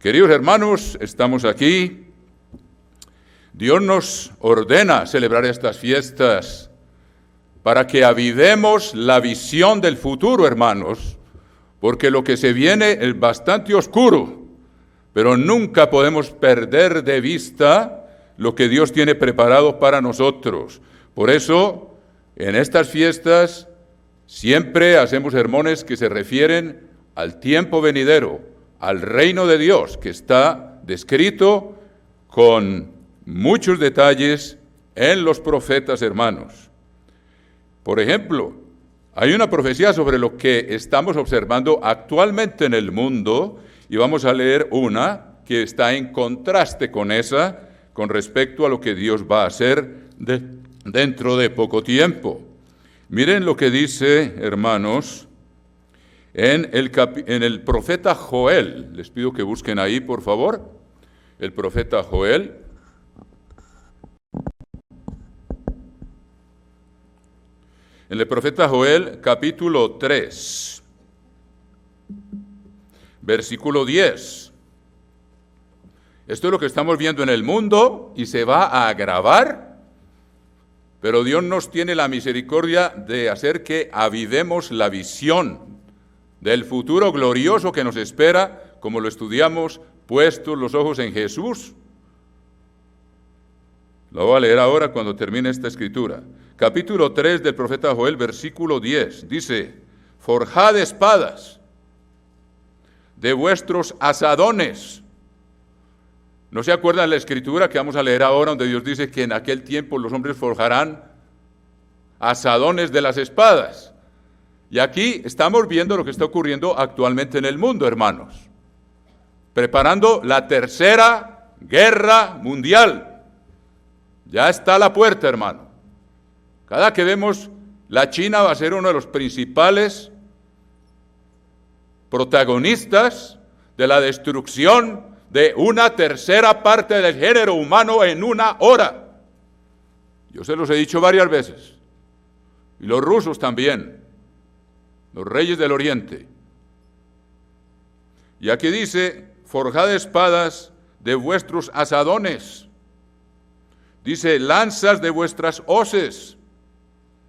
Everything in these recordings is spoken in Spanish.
Queridos hermanos, estamos aquí. Dios nos ordena celebrar estas fiestas para que avivemos la visión del futuro, hermanos, porque lo que se viene es bastante oscuro, pero nunca podemos perder de vista lo que Dios tiene preparado para nosotros. Por eso, en estas fiestas, siempre hacemos sermones que se refieren al tiempo venidero, al reino de Dios, que está descrito con muchos detalles en los profetas, hermanos. Por ejemplo, hay una profecía sobre lo que estamos observando actualmente en el mundo, y vamos a leer una que está en contraste con esa, con respecto a lo que Dios va a hacer dentro de poco tiempo. Miren lo que dice, hermanos, en el profeta Joel. Les pido que busquen ahí, por favor, el profeta Joel. En el profeta Joel, capítulo 3, versículo 10. Esto es lo que estamos viendo en el mundo y se va a agravar, pero Dios nos tiene la misericordia de hacer que avivemos la visión del futuro glorioso que nos espera, como lo estudiamos, puestos los ojos en Jesús. Lo voy a leer ahora cuando termine esta escritura. Capítulo 3 del profeta Joel, versículo 10, dice: forjad espadas de vuestros asadones. ¿No se acuerdan la escritura que vamos a leer ahora, donde Dios dice que en aquel tiempo los hombres forjarán asadones de las espadas? Y aquí estamos viendo lo que está ocurriendo actualmente en el mundo, hermanos, preparando la tercera guerra mundial. Ya está a la puerta, hermano. Cada que vemos, la China va a ser uno de los principales protagonistas de la destrucción de una tercera parte del género humano en una hora. Yo se los he dicho varias veces. Y los rusos también, los reyes del Oriente. Y aquí dice: forjad espadas de vuestros asadones. Dice: lanzas de vuestras hoces.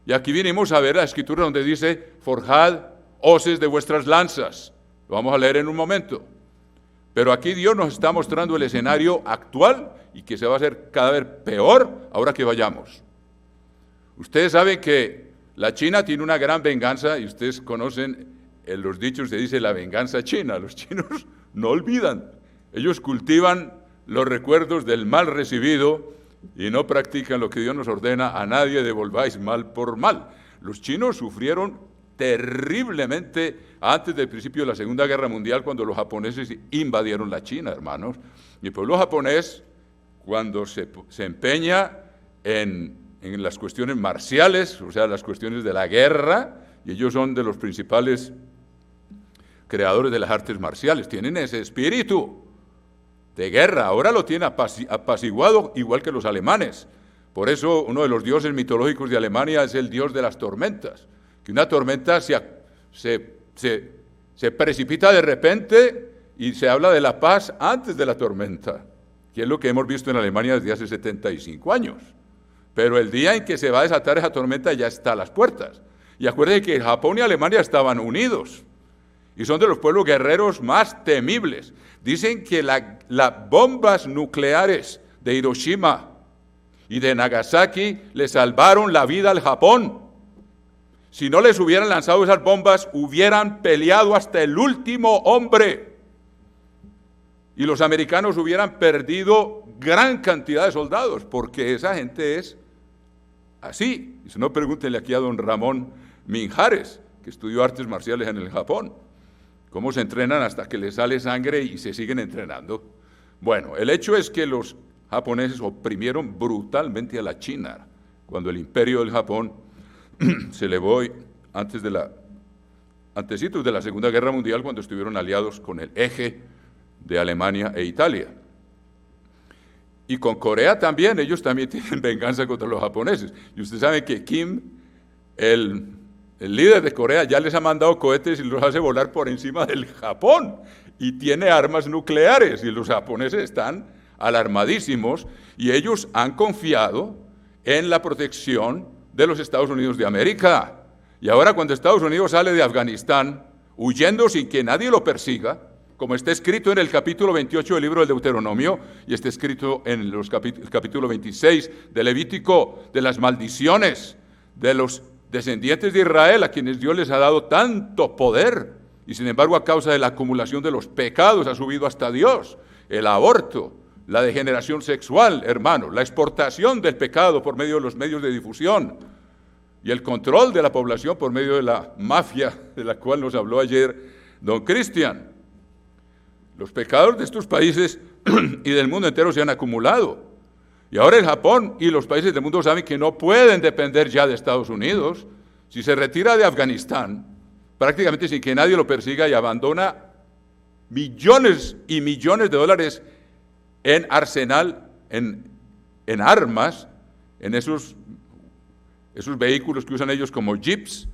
Y aquí vinimos a ver la escritura donde dice: forjad hoces de vuestras lanzas. Lo vamos a leer en un momento. Pero aquí Dios nos está mostrando el escenario actual y que se va a hacer cada vez peor ahora que vayamos. Ustedes saben que la China tiene una gran venganza, y ustedes conocen los dichos que dice la venganza china. Los chinos no olvidan. Ellos cultivan los recuerdos del mal recibido y no practican lo que Dios nos ordena: a nadie devolváis mal por mal. Los chinos sufrieron terriblemente antes del principio de la Segunda Guerra Mundial, cuando los japoneses invadieron la China, hermanos. Y el pueblo japonés, cuando se empeña en las cuestiones marciales, o sea, las cuestiones de la guerra, y ellos son de los principales creadores de las artes marciales, tienen ese espíritu de guerra. Ahora lo tiene apaciguado, igual que los alemanes. Por eso uno de los dioses mitológicos de Alemania es el dios de las tormentas, que una tormenta se precipita de repente y se habla de la paz antes de la tormenta, que es lo que hemos visto en Alemania desde hace 75 años. Pero el día en que se va a desatar esa tormenta ya está a las puertas. Y acuérdense que Japón y Alemania estaban unidos y son de los pueblos guerreros más temibles. Dicen que las bombas nucleares de Hiroshima y de Nagasaki le salvaron la vida al Japón. Si no les hubieran lanzado esas bombas, hubieran peleado hasta el último hombre. Y los americanos hubieran perdido gran cantidad de soldados, porque esa gente es así. Y si no, pregúntenle aquí a don Ramón Minjares, que estudió artes marciales en el Japón. Cómo se entrenan hasta que les sale sangre y se siguen entrenando. Bueno, el hecho es que los japoneses oprimieron brutalmente a la China, cuando el imperio del Japón se elevó antecitos de la Segunda Guerra Mundial, cuando estuvieron aliados con el eje de Alemania e Italia. Y con Corea también, ellos también tienen venganza contra los japoneses. Y ustedes saben que Kim, el El líder de Corea ya les ha mandado cohetes y los hace volar por encima del Japón y tiene armas nucleares y los japoneses están alarmadísimos y ellos han confiado en la protección de los Estados Unidos de América. Y ahora cuando Estados Unidos sale de Afganistán huyendo sin que nadie lo persiga, como está escrito en el capítulo 28 del libro del Deuteronomio y está escrito en el capítulo 26 del Levítico, de las maldiciones de los descendientes de Israel, a quienes Dios les ha dado tanto poder, y sin embargo a causa de la acumulación de los pecados ha subido hasta Dios, el aborto, la degeneración sexual, hermano, la exportación del pecado por medio de los medios de difusión y el control de la población por medio de la mafia de la cual nos habló ayer don Cristian. Los pecados de estos países y del mundo entero se han acumulado. Y ahora el Japón y los países del mundo saben que no pueden depender ya de Estados Unidos. Si se retira de Afganistán, prácticamente sin que nadie lo persiga y abandona millones y millones de dólares en arsenal, en armas, en esos vehículos que usan ellos como jeeps,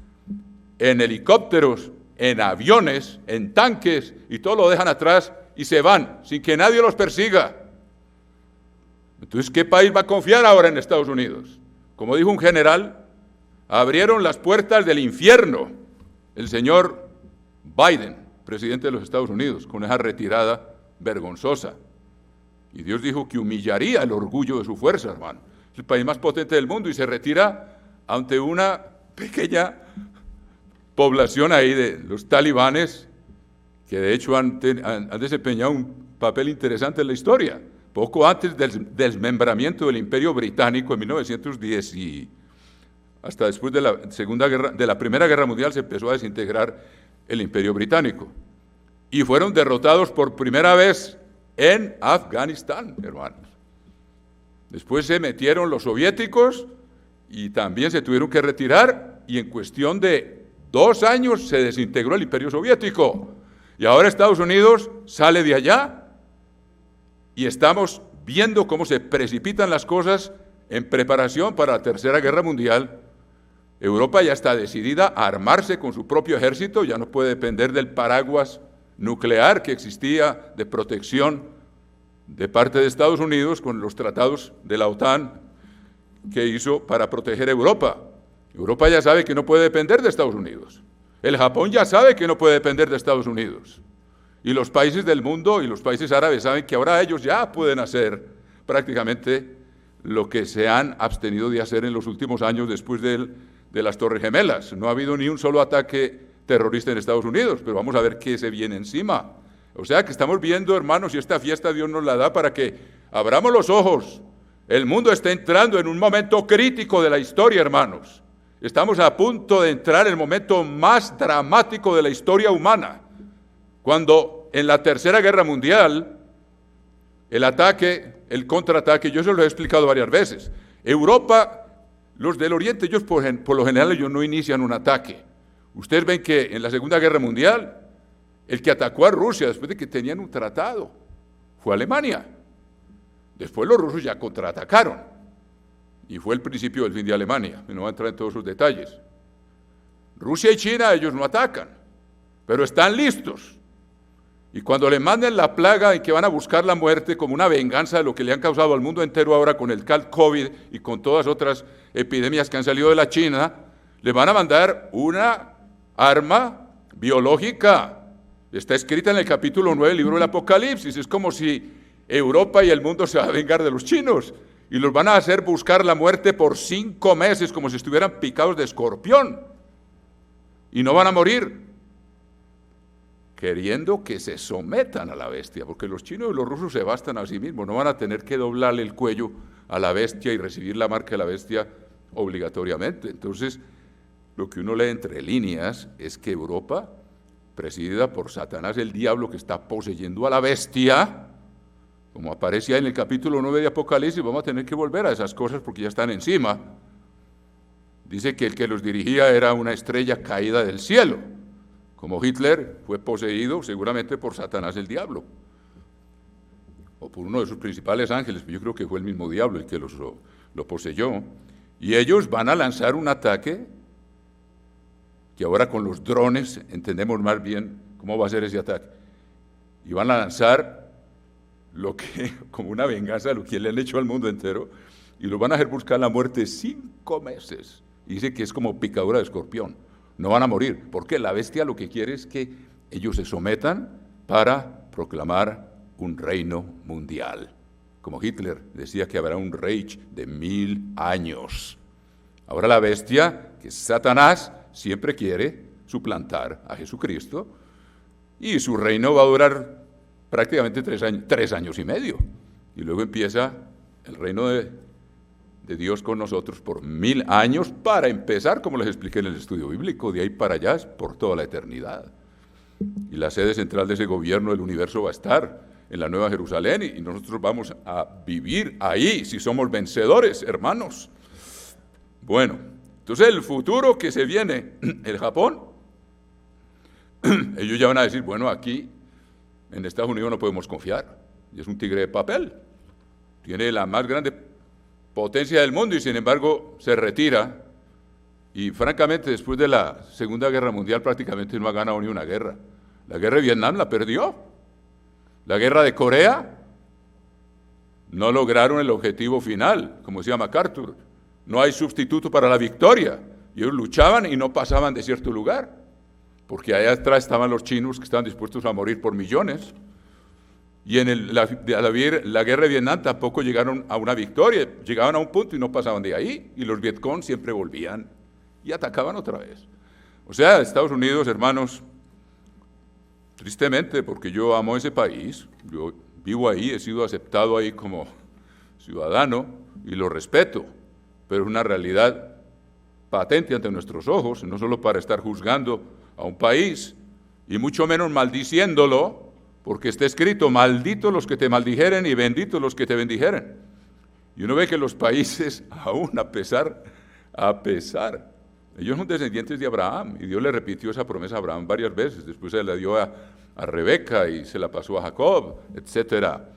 en helicópteros, en aviones, en tanques, y todo lo dejan atrás y se van sin que nadie los persiga. Entonces, ¿qué país va a confiar ahora en Estados Unidos? Como dijo un general, abrieron las puertas del infierno el señor Biden, presidente de los Estados Unidos, con esa retirada vergonzosa. Y Dios dijo que humillaría el orgullo de su fuerza, hermano. Es el país más potente del mundo y se retira ante una pequeña población ahí de los talibanes, que de hecho han desempeñado un papel interesante en la historia. Poco antes del desmembramiento del Imperio Británico en 1910 y hasta después de la Primera Guerra Mundial se empezó a desintegrar el Imperio Británico. Y fueron derrotados por primera vez en Afganistán, hermanos. Después se metieron los soviéticos y también se tuvieron que retirar y en cuestión de 2 años se desintegró el Imperio Soviético. Y ahora Estados Unidos sale de allá y estamos viendo cómo se precipitan las cosas en preparación para la Tercera Guerra Mundial. Europa ya está decidida a armarse con su propio ejército, ya no puede depender del paraguas nuclear que existía de protección de parte de Estados Unidos con los tratados de la OTAN que hizo para proteger a Europa. Europa ya sabe que no puede depender de Estados Unidos. El Japón ya sabe que no puede depender de Estados Unidos. Y los países del mundo y los países árabes saben que ahora ellos ya pueden hacer prácticamente lo que se han abstenido de hacer en los últimos años después de las Torres Gemelas. No ha habido ni un solo ataque terrorista en Estados Unidos, pero vamos a ver qué se viene encima. O sea que estamos viendo, hermanos, y esta fiesta Dios nos la da para que abramos los ojos. El mundo está entrando en un momento crítico de la historia, hermanos. Estamos a punto de entrar en el momento más dramático de la historia humana, cuando en la Tercera Guerra Mundial, el contraataque, yo se lo he explicado varias veces. Europa, los del Oriente, ellos por lo general ellos no inician un ataque. Ustedes ven que en la Segunda Guerra Mundial, el que atacó a Rusia después de que tenían un tratado fue Alemania. Después los rusos ya contraatacaron y fue el principio del fin de Alemania. No voy a entrar en todos esos detalles. Rusia y China, ellos no atacan, pero están listos. Y cuando le manden la plaga en que van a buscar la muerte como una venganza de lo que le han causado al mundo entero ahora con el COVID y con todas otras epidemias que han salido de la China, le van a mandar una arma biológica. Está escrita en el capítulo 9 del libro del Apocalipsis. Es como si Europa y el mundo se van a vengar de los chinos y los van a hacer buscar la muerte por 5 meses como si estuvieran picados de escorpión y no van a morir, queriendo que se sometan a la bestia, porque los chinos y los rusos se bastan a sí mismos, no van a tener que doblarle el cuello a la bestia y recibir la marca de la bestia obligatoriamente. Entonces, lo que uno lee entre líneas es que Europa, presidida por Satanás, el diablo que está poseyendo a la bestia, como aparece ahí en el capítulo 9 de Apocalipsis, vamos a tener que volver a esas cosas porque ya están encima. Dice que el que los dirigía era una estrella caída del cielo, como Hitler fue poseído seguramente por Satanás el diablo, o por uno de sus principales ángeles, yo creo que fue el mismo diablo el que lo poseyó, y ellos van a lanzar un ataque porque ahora con los drones entendemos más bien cómo va a ser ese ataque. Y van a lanzar lo que, como una venganza, lo que le han hecho al mundo entero, y lo van a hacer buscar la muerte 5 meses. Y dice que es como picadura de escorpión. No van a morir, porque la bestia lo que quiere es que ellos se sometan para proclamar un reino mundial. Como Hitler decía que habrá un Reich de 1000 años. Ahora la bestia, que es Satanás, siempre quiere suplantar a Jesucristo, y su reino va a durar prácticamente 3 años y medio. Y luego empieza el reino de Dios con nosotros por 1000 años, para empezar, como les expliqué en el estudio bíblico, de ahí para allá es por toda la eternidad. Y la sede central de ese gobierno del universo va a estar en la Nueva Jerusalén, y nosotros vamos a vivir ahí si somos vencedores, hermanos. Bueno, entonces el futuro que se viene, el Japón, ellos ya van a decir, bueno, aquí en Estados Unidos no podemos confiar, y es un tigre de papel, tiene la más grande potencia del mundo y sin embargo se retira, y francamente después de la Segunda Guerra Mundial prácticamente no ha ganado ni una guerra. La guerra de Vietnam la perdió, la guerra de Corea no lograron el objetivo final, como decía MacArthur, no hay sustituto para la victoria, y ellos luchaban y no pasaban de cierto lugar, porque allá atrás estaban los chinos que estaban dispuestos a morir por millones. Y en la guerra de Vietnam tampoco llegaron a una victoria, llegaban a un punto y no pasaban de ahí, y los Vietcong siempre volvían y atacaban otra vez. O sea, Estados Unidos, hermanos, tristemente, porque yo amo ese país, yo vivo ahí, he sido aceptado ahí como ciudadano y lo respeto, pero es una realidad patente ante nuestros ojos, no solo para estar juzgando a un país, y mucho menos maldiciéndolo, porque está escrito, malditos los que te maldijeren y benditos los que te bendijeren. Y uno ve que los países, aún a pesar, ellos son descendientes de Abraham, y Dios le repitió esa promesa a Abraham varias veces, después se la dio a Rebeca y se la pasó a Jacob, etcétera.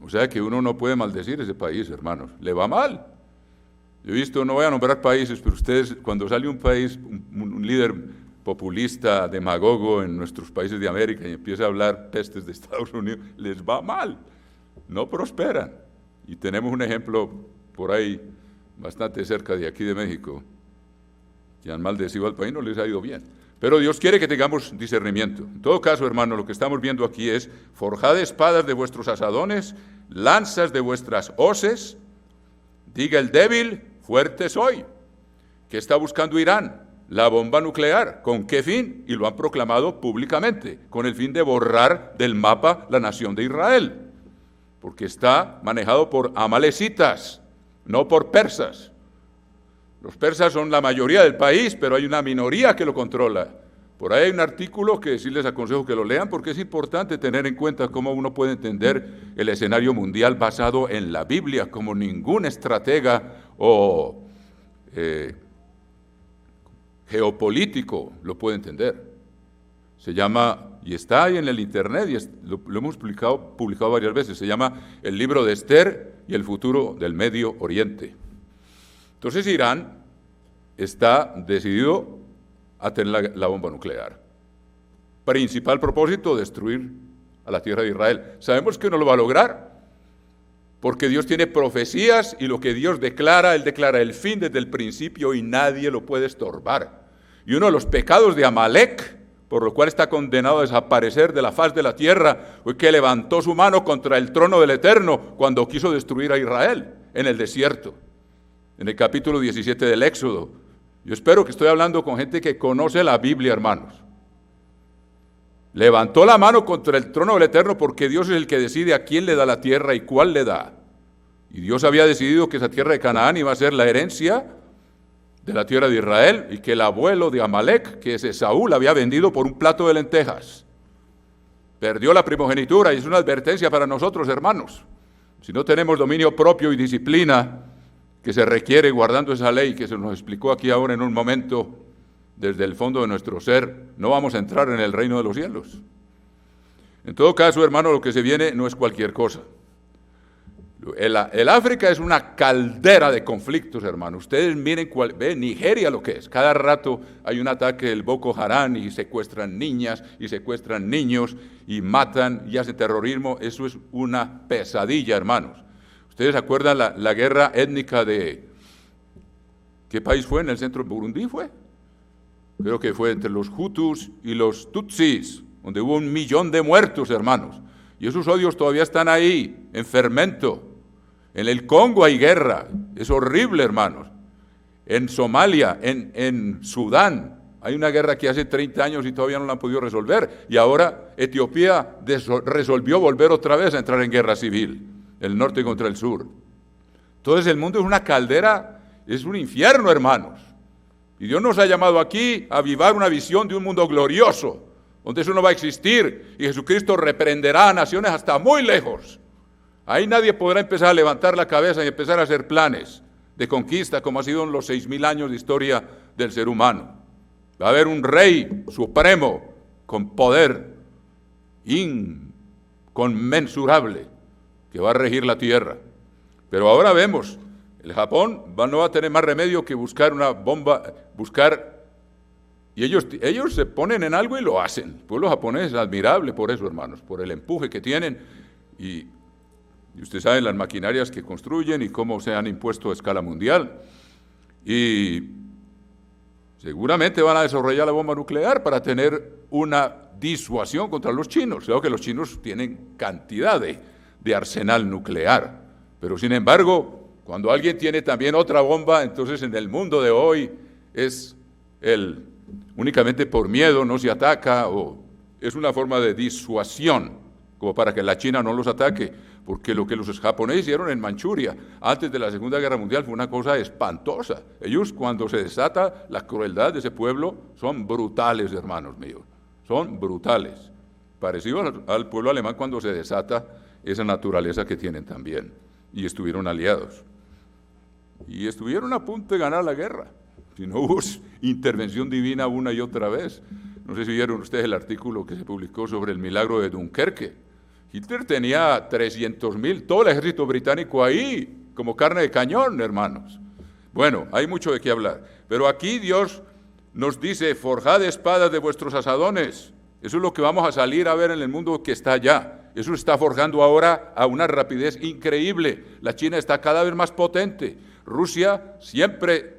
O sea que uno no puede maldecir ese país, hermanos, le va mal. Yo he visto, no voy a nombrar países, pero ustedes, cuando sale un país, un líder populista, demagogo en nuestros países de América y empieza a hablar pestes de Estados Unidos, les va mal, no prosperan. Y tenemos un ejemplo por ahí, bastante cerca de aquí de México, que han maldecido al país, no les ha ido bien. Pero Dios quiere que tengamos discernimiento. En todo caso, hermano, lo que estamos viendo aquí es, forjad espadas de vuestros asadones, lanzas de vuestras hoces, diga el débil, fuerte soy. ¿Qué está buscando Irán? La bomba nuclear. ¿Con qué fin? Y lo han proclamado públicamente, con el fin de borrar del mapa la nación de Israel, porque está manejado por amalecitas, no por persas. Los persas son la mayoría del país, pero hay una minoría que lo controla. Por ahí hay un artículo que sí les aconsejo que lo lean, porque es importante tener en cuenta cómo uno puede entender el escenario mundial basado en la Biblia, como ningún estratega o geopolítico lo puede entender. Se llama, y está ahí en el internet, y lo hemos publicado varias veces, se llama El libro de Esther y el futuro del Medio Oriente. Entonces Irán está decidido a tener la bomba nuclear. Principal propósito, destruir a la tierra de Israel. Sabemos que no lo va a lograr, porque Dios tiene profecías y lo que Dios declara, Él declara el fin desde el principio y nadie lo puede estorbar. Y uno de los pecados de Amalek, por lo cual está condenado a desaparecer de la faz de la tierra, fue que levantó su mano contra el trono del Eterno cuando quiso destruir a Israel en el desierto, en el capítulo 17 del Éxodo. Yo espero que estoy hablando con gente que conoce la Biblia, hermanos. Levantó la mano contra el trono del Eterno porque Dios es el que decide a quién le da la tierra y cuál le da. Y Dios había decidido que esa tierra de Canaán iba a ser la herencia de la tierra de Israel y que el abuelo de Amalek, que es Esaú, la había vendido por un plato de lentejas. Perdió la primogenitura y es una advertencia para nosotros, hermanos. Si no tenemos dominio propio y disciplina que se requiere guardando esa ley que se nos explicó aquí ahora en un momento, desde el fondo de nuestro ser, no vamos a entrar en el reino de los cielos. En todo caso, hermano, lo que se viene no es cualquier cosa. El África es una caldera de conflictos, hermanos. Ustedes miren ve Nigeria lo que es. Cada rato hay un ataque del Boko Haram y secuestran niñas y secuestran niños y matan y hacen terrorismo. Eso es una pesadilla, hermanos. ¿Ustedes se acuerdan la guerra étnica de... ¿Qué país fue? ¿En el centro de Burundi fue? Creo que fue entre los Hutus y los Tutsis, donde hubo 1 millón de muertos, hermanos. Y esos odios todavía están ahí, en fermento. En el Congo hay guerra, es horrible, hermanos. En Somalia, en Sudán, hay una guerra que hace 30 años y todavía no la han podido resolver. Y ahora Etiopía resolvió volver otra vez a entrar en guerra civil, el norte contra el sur. Entonces el mundo es una caldera, es un infierno, hermanos. Y Dios nos ha llamado aquí a avivar una visión de un mundo glorioso, donde eso no va a existir, y Jesucristo reprenderá a naciones hasta muy lejos. Ahí nadie podrá empezar a levantar la cabeza y empezar a hacer planes de conquista, como ha sido en los 6.000 años de historia del ser humano. Va a haber un rey supremo, con poder inconmensurable, que va a regir la tierra. Pero ahora vemos, el Japón no va a tener más remedio que buscar una bomba, y ellos se ponen en algo y lo hacen. El pueblo japonés es admirable por eso, hermanos, por el empuje que tienen, y ustedes saben las maquinarias que construyen y cómo se han impuesto a escala mundial. Y seguramente van a desarrollar la bomba nuclear para tener una disuasión contra los chinos. Claro que los chinos tienen cantidad de arsenal nuclear, pero sin embargo, cuando alguien tiene también otra bomba, entonces en el mundo de hoy es únicamente por miedo no se ataca, o es una forma de disuasión, como para que la China no los ataque, porque lo que los japoneses hicieron en Manchuria antes de la Segunda Guerra Mundial fue una cosa espantosa. Ellos, cuando se desata la crueldad de ese pueblo, son brutales, hermanos míos, son brutales, parecidos al pueblo alemán cuando se desata esa naturaleza que tienen también, y estuvieron aliados. Y estuvieron a punto de ganar la guerra, si no hubo intervención divina una y otra vez. No sé si vieron ustedes el artículo que se publicó sobre el milagro de Dunkerque. Hitler tenía 300.000, todo el ejército británico ahí, como carne de cañón, hermanos. Bueno, hay mucho de qué hablar. Pero aquí Dios nos dice, forjad espadas de vuestros asadones. Eso es lo que vamos a salir a ver en el mundo que está allá. Eso se está forjando ahora a una rapidez increíble. La China está cada vez más potente. Rusia siempre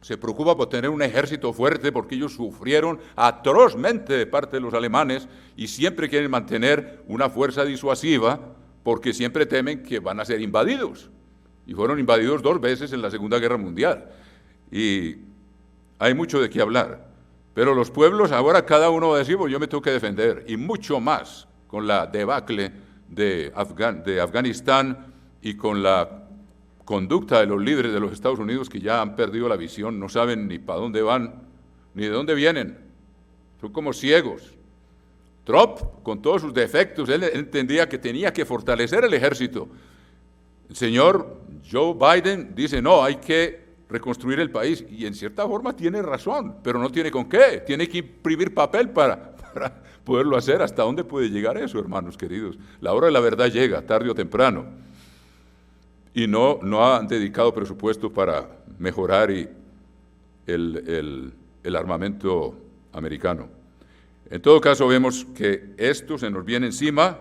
se preocupa por tener un ejército fuerte porque ellos sufrieron atrozmente de parte de los alemanes y siempre quieren mantener una fuerza disuasiva porque siempre temen que van a ser invadidos. Y fueron invadidos 2 veces en la Segunda Guerra Mundial. Y hay mucho de qué hablar. Pero los pueblos ahora cada uno va a decir, pues yo me tengo que defender. Y mucho más con la debacle de Afganistán y con la conducta de los líderes de los Estados Unidos que ya han perdido la visión, no saben ni para dónde van, ni de dónde vienen, son como ciegos. Trump, con todos sus defectos, él entendía que tenía que fortalecer el ejército. El señor Joe Biden dice, no, hay que reconstruir el país, y en cierta forma tiene razón, pero no tiene con qué, tiene que imprimir papel para poderlo hacer. ¿Hasta dónde puede llegar eso, hermanos queridos? La hora de la verdad llega, tarde o temprano. Y no han dedicado presupuesto para mejorar el armamento americano. En todo caso, vemos que esto se nos viene encima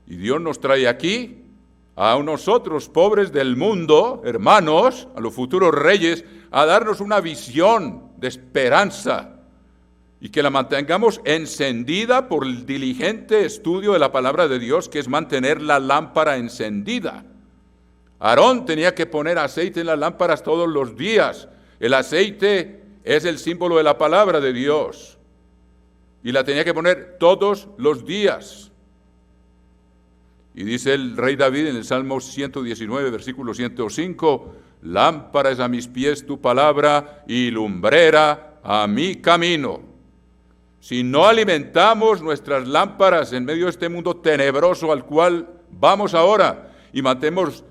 y Dios nos trae aquí a nosotros, pobres del mundo, hermanos, a los futuros reyes, a darnos una visión de esperanza y que la mantengamos encendida por el diligente estudio de la palabra de Dios, que es mantener la lámpara encendida. Aarón tenía que poner aceite en las lámparas todos los días. El aceite es el símbolo de la palabra de Dios. Y la tenía que poner todos los días. Y dice el rey David en el Salmo 119, versículo 105, lámpara es a mis pies tu palabra y lumbrera a mi camino. Si no alimentamos nuestras lámparas en medio de este mundo tenebroso al cual vamos ahora y mantenemos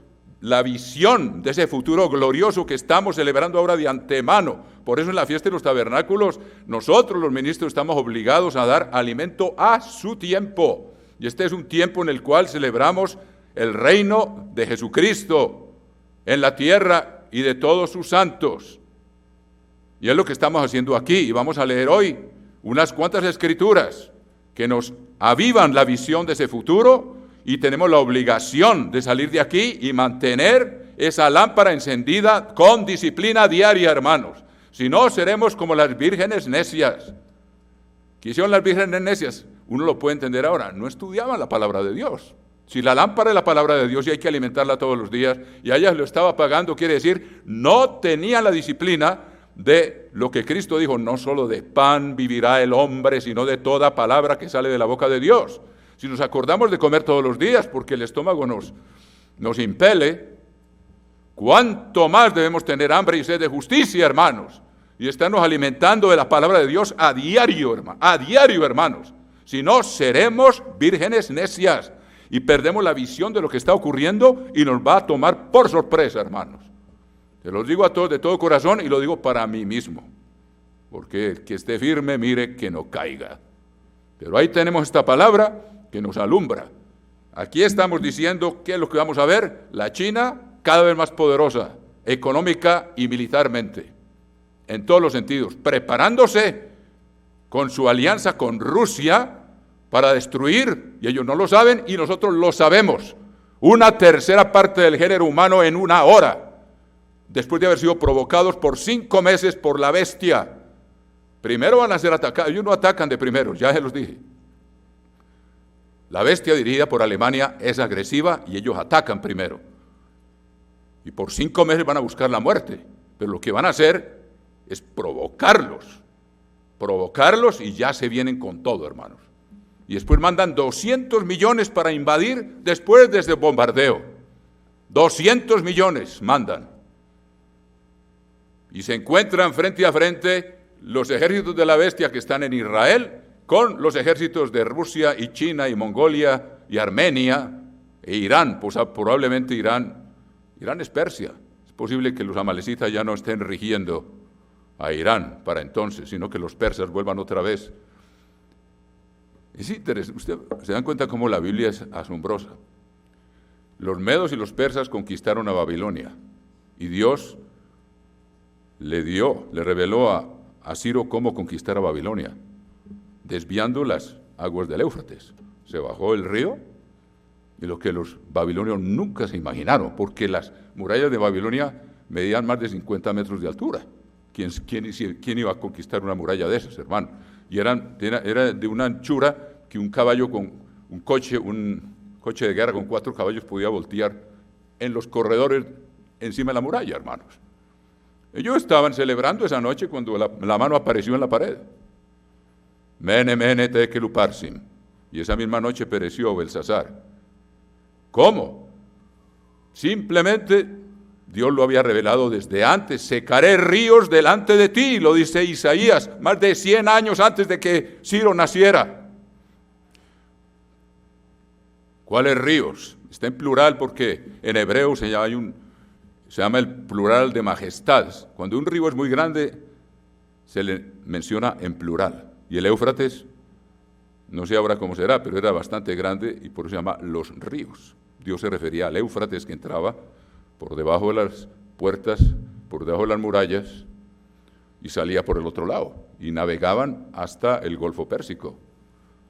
la visión de ese futuro glorioso que estamos celebrando ahora de antemano. Por eso en la fiesta de los tabernáculos nosotros los ministros estamos obligados a dar alimento a su tiempo. Y este es un tiempo en el cual celebramos el reino de Jesucristo en la tierra y de todos sus santos. Y es lo que estamos haciendo aquí, y vamos a leer hoy unas cuantas escrituras que nos avivan la visión de ese futuro, y tenemos la obligación de salir de aquí y mantener esa lámpara encendida con disciplina diaria, hermanos. Si no, seremos como las vírgenes necias. ¿Qué hicieron las vírgenes necias? Uno lo puede entender ahora, no estudiaban la palabra de Dios. Si la lámpara es la palabra de Dios y hay que alimentarla todos los días, y a ellas lo estaba pagando, quiere decir, no tenían la disciplina de lo que Cristo dijo, no solo de pan vivirá el hombre, sino de toda palabra que sale de la boca de Dios. Si nos acordamos de comer todos los días, porque el estómago nos impele, ¿cuánto más debemos tener hambre y sed de justicia, hermanos? Y estarnos alimentando de la palabra de Dios a diario, hermanos. Si no, seremos vírgenes necias y perdemos la visión de lo que está ocurriendo y nos va a tomar por sorpresa, hermanos. Se los digo a todos de todo corazón y lo digo para mí mismo, porque el que esté firme, mire que no caiga. Pero ahí tenemos esta palabra que nos alumbra. Aquí estamos diciendo qué es lo que vamos a ver. La China cada vez más poderosa, económica y militarmente, en todos los sentidos, preparándose con su alianza con Rusia para destruir, y ellos no lo saben y nosotros lo sabemos, una tercera parte del género humano en una hora, después de haber sido provocados por 5 meses por la bestia. Primero van a ser atacados, ellos no atacan de primero, ya se los dije. La bestia dirigida por Alemania es agresiva y ellos atacan primero. Y por 5 meses van a buscar la muerte, pero lo que van a hacer es provocarlos y ya se vienen con todo, hermanos. Y después mandan 200 millones para invadir después desde el bombardeo. 200 millones mandan. Y se encuentran frente a frente los ejércitos de la bestia que están en Israel con los ejércitos de Rusia y China y Mongolia y Armenia e Irán, pues probablemente Irán es Persia. Es posible que los amalecitas ya no estén rigiendo a Irán para entonces, sino que los persas vuelvan otra vez. Es interesante, ustedes se dan cuenta cómo la Biblia es asombrosa. Los medos y los persas conquistaron a Babilonia y Dios le reveló a Ciro cómo conquistar a Babilonia, desviando las aguas del Éufrates. Se bajó el río, y lo que los babilonios nunca se imaginaron, porque las murallas de Babilonia medían más de 50 metros de altura. ¿Quién iba a conquistar una muralla de esas, hermano? Y era de una anchura que un caballo con un coche de guerra con 4 caballos podía voltear en los corredores encima de la muralla, hermanos. Ellos estaban celebrando esa noche cuando la mano apareció en la pared. Mene, mene, tekel uparsim. Y esa misma noche pereció Belsasar. ¿Cómo? Simplemente Dios lo había revelado desde antes. Secaré ríos delante de ti, lo dice Isaías, más de 100 años antes de que Ciro naciera. ¿Cuáles ríos? Está en plural porque en hebreo se llama el plural de majestad. Cuando un río es muy grande, se le menciona en plural. Y el Éufrates, no sé ahora cómo será, pero era bastante grande y por eso se llama los ríos. Dios se refería al Éufrates que entraba por debajo de las puertas, por debajo de las murallas y salía por el otro lado. Y navegaban hasta el Golfo Pérsico,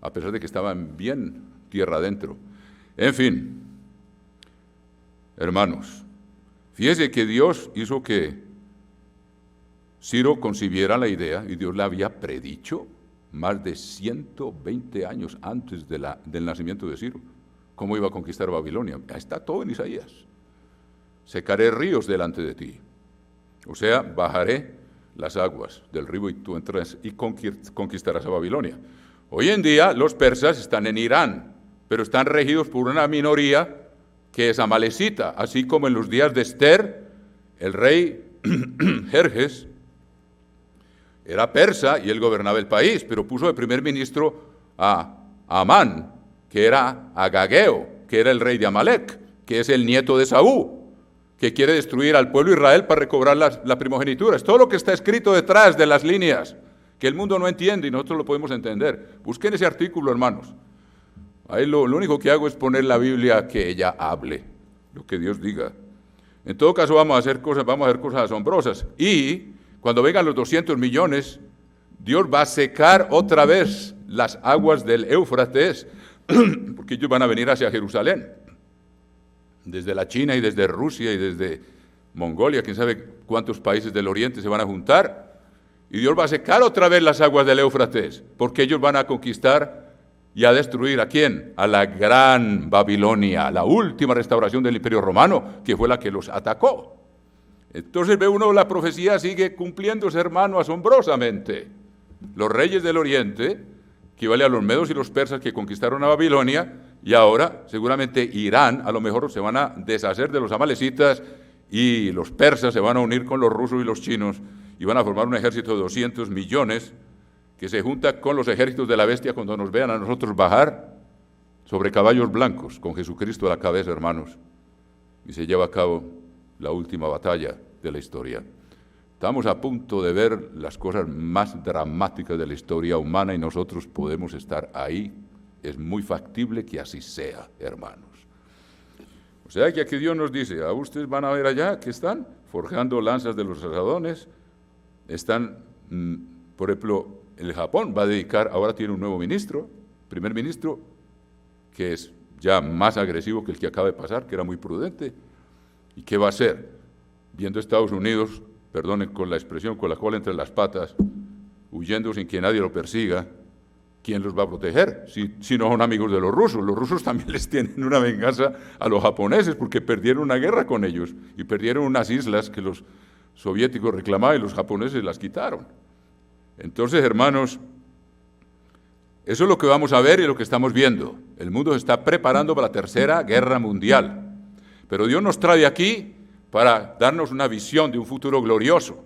a pesar de que estaban bien tierra adentro. En fin, hermanos, fíjese que Dios hizo que Ciro concibiera la idea, y Dios la había predicho más de 120 años antes del nacimiento de Ciro, cómo iba a conquistar Babilonia. Está todo en Isaías. Secaré ríos delante de ti. O sea, bajaré las aguas del río y tú entras y conquistarás a Babilonia. Hoy en día los persas están en Irán, pero están regidos por una minoría que es amalecita, así como en los días de Esther, el rey Jerjes era persa y él gobernaba el país, pero puso de primer ministro a Amán, que era Agageo, que era el rey de Amalek, que es el nieto de Saúl, que quiere destruir al pueblo de Israel para recobrar la primogenitura. Es todo lo que está escrito detrás de las líneas, que el mundo no entiende y nosotros lo podemos entender. Busquen ese artículo, hermanos. Ahí lo único que hago es poner la Biblia que ella hable, lo que Dios diga. En todo caso vamos a hacer cosas asombrosas. Y cuando vengan los 200 millones, Dios va a secar otra vez las aguas del Éufrates, porque ellos van a venir hacia Jerusalén. Desde la China y desde Rusia y desde Mongolia, quién sabe cuántos países del Oriente se van a juntar. Y Dios va a secar otra vez las aguas del Éufrates, porque ellos van a conquistar y a destruir ¿a quién? A la gran Babilonia, la última restauración del Imperio Romano, que fue la que los atacó. Entonces ve uno, la profecía sigue cumpliéndose, hermano, asombrosamente. Los reyes del Oriente, que equivale a los medos y los persas que conquistaron a Babilonia, y ahora seguramente Irán, a lo mejor se van a deshacer de los amalecitas, y los persas se van a unir con los rusos y los chinos, y van a formar un ejército de 200 millones, que se junta con los ejércitos de la bestia cuando nos vean a nosotros bajar sobre caballos blancos, con Jesucristo a la cabeza, hermanos, y se lleva a cabo la última batalla de la historia. Estamos a punto de ver las cosas más dramáticas de la historia humana y nosotros podemos estar ahí. Es muy factible que así sea, hermanos. O sea que aquí Dios nos dice, a ustedes van a ver allá que están forjando lanzas de los asadones, están, por ejemplo, el Japón va a dedicar, ahora tiene un nuevo ministro, primer ministro, que es ya más agresivo que el que acaba de pasar, que era muy prudente. ¿Y qué va a hacer? Viendo Estados Unidos, perdonen con la expresión, con la cola entre las patas, huyendo sin que nadie lo persiga, ¿quién los va a proteger? Si no son amigos de los rusos también les tienen una venganza a los japoneses porque perdieron una guerra con ellos y perdieron unas islas que los soviéticos reclamaban y los japoneses las quitaron. Entonces, hermanos, eso es lo que vamos a ver y lo que estamos viendo. El mundo se está preparando para la Tercera Guerra Mundial. Pero Dios nos trae aquí para darnos una visión de un futuro glorioso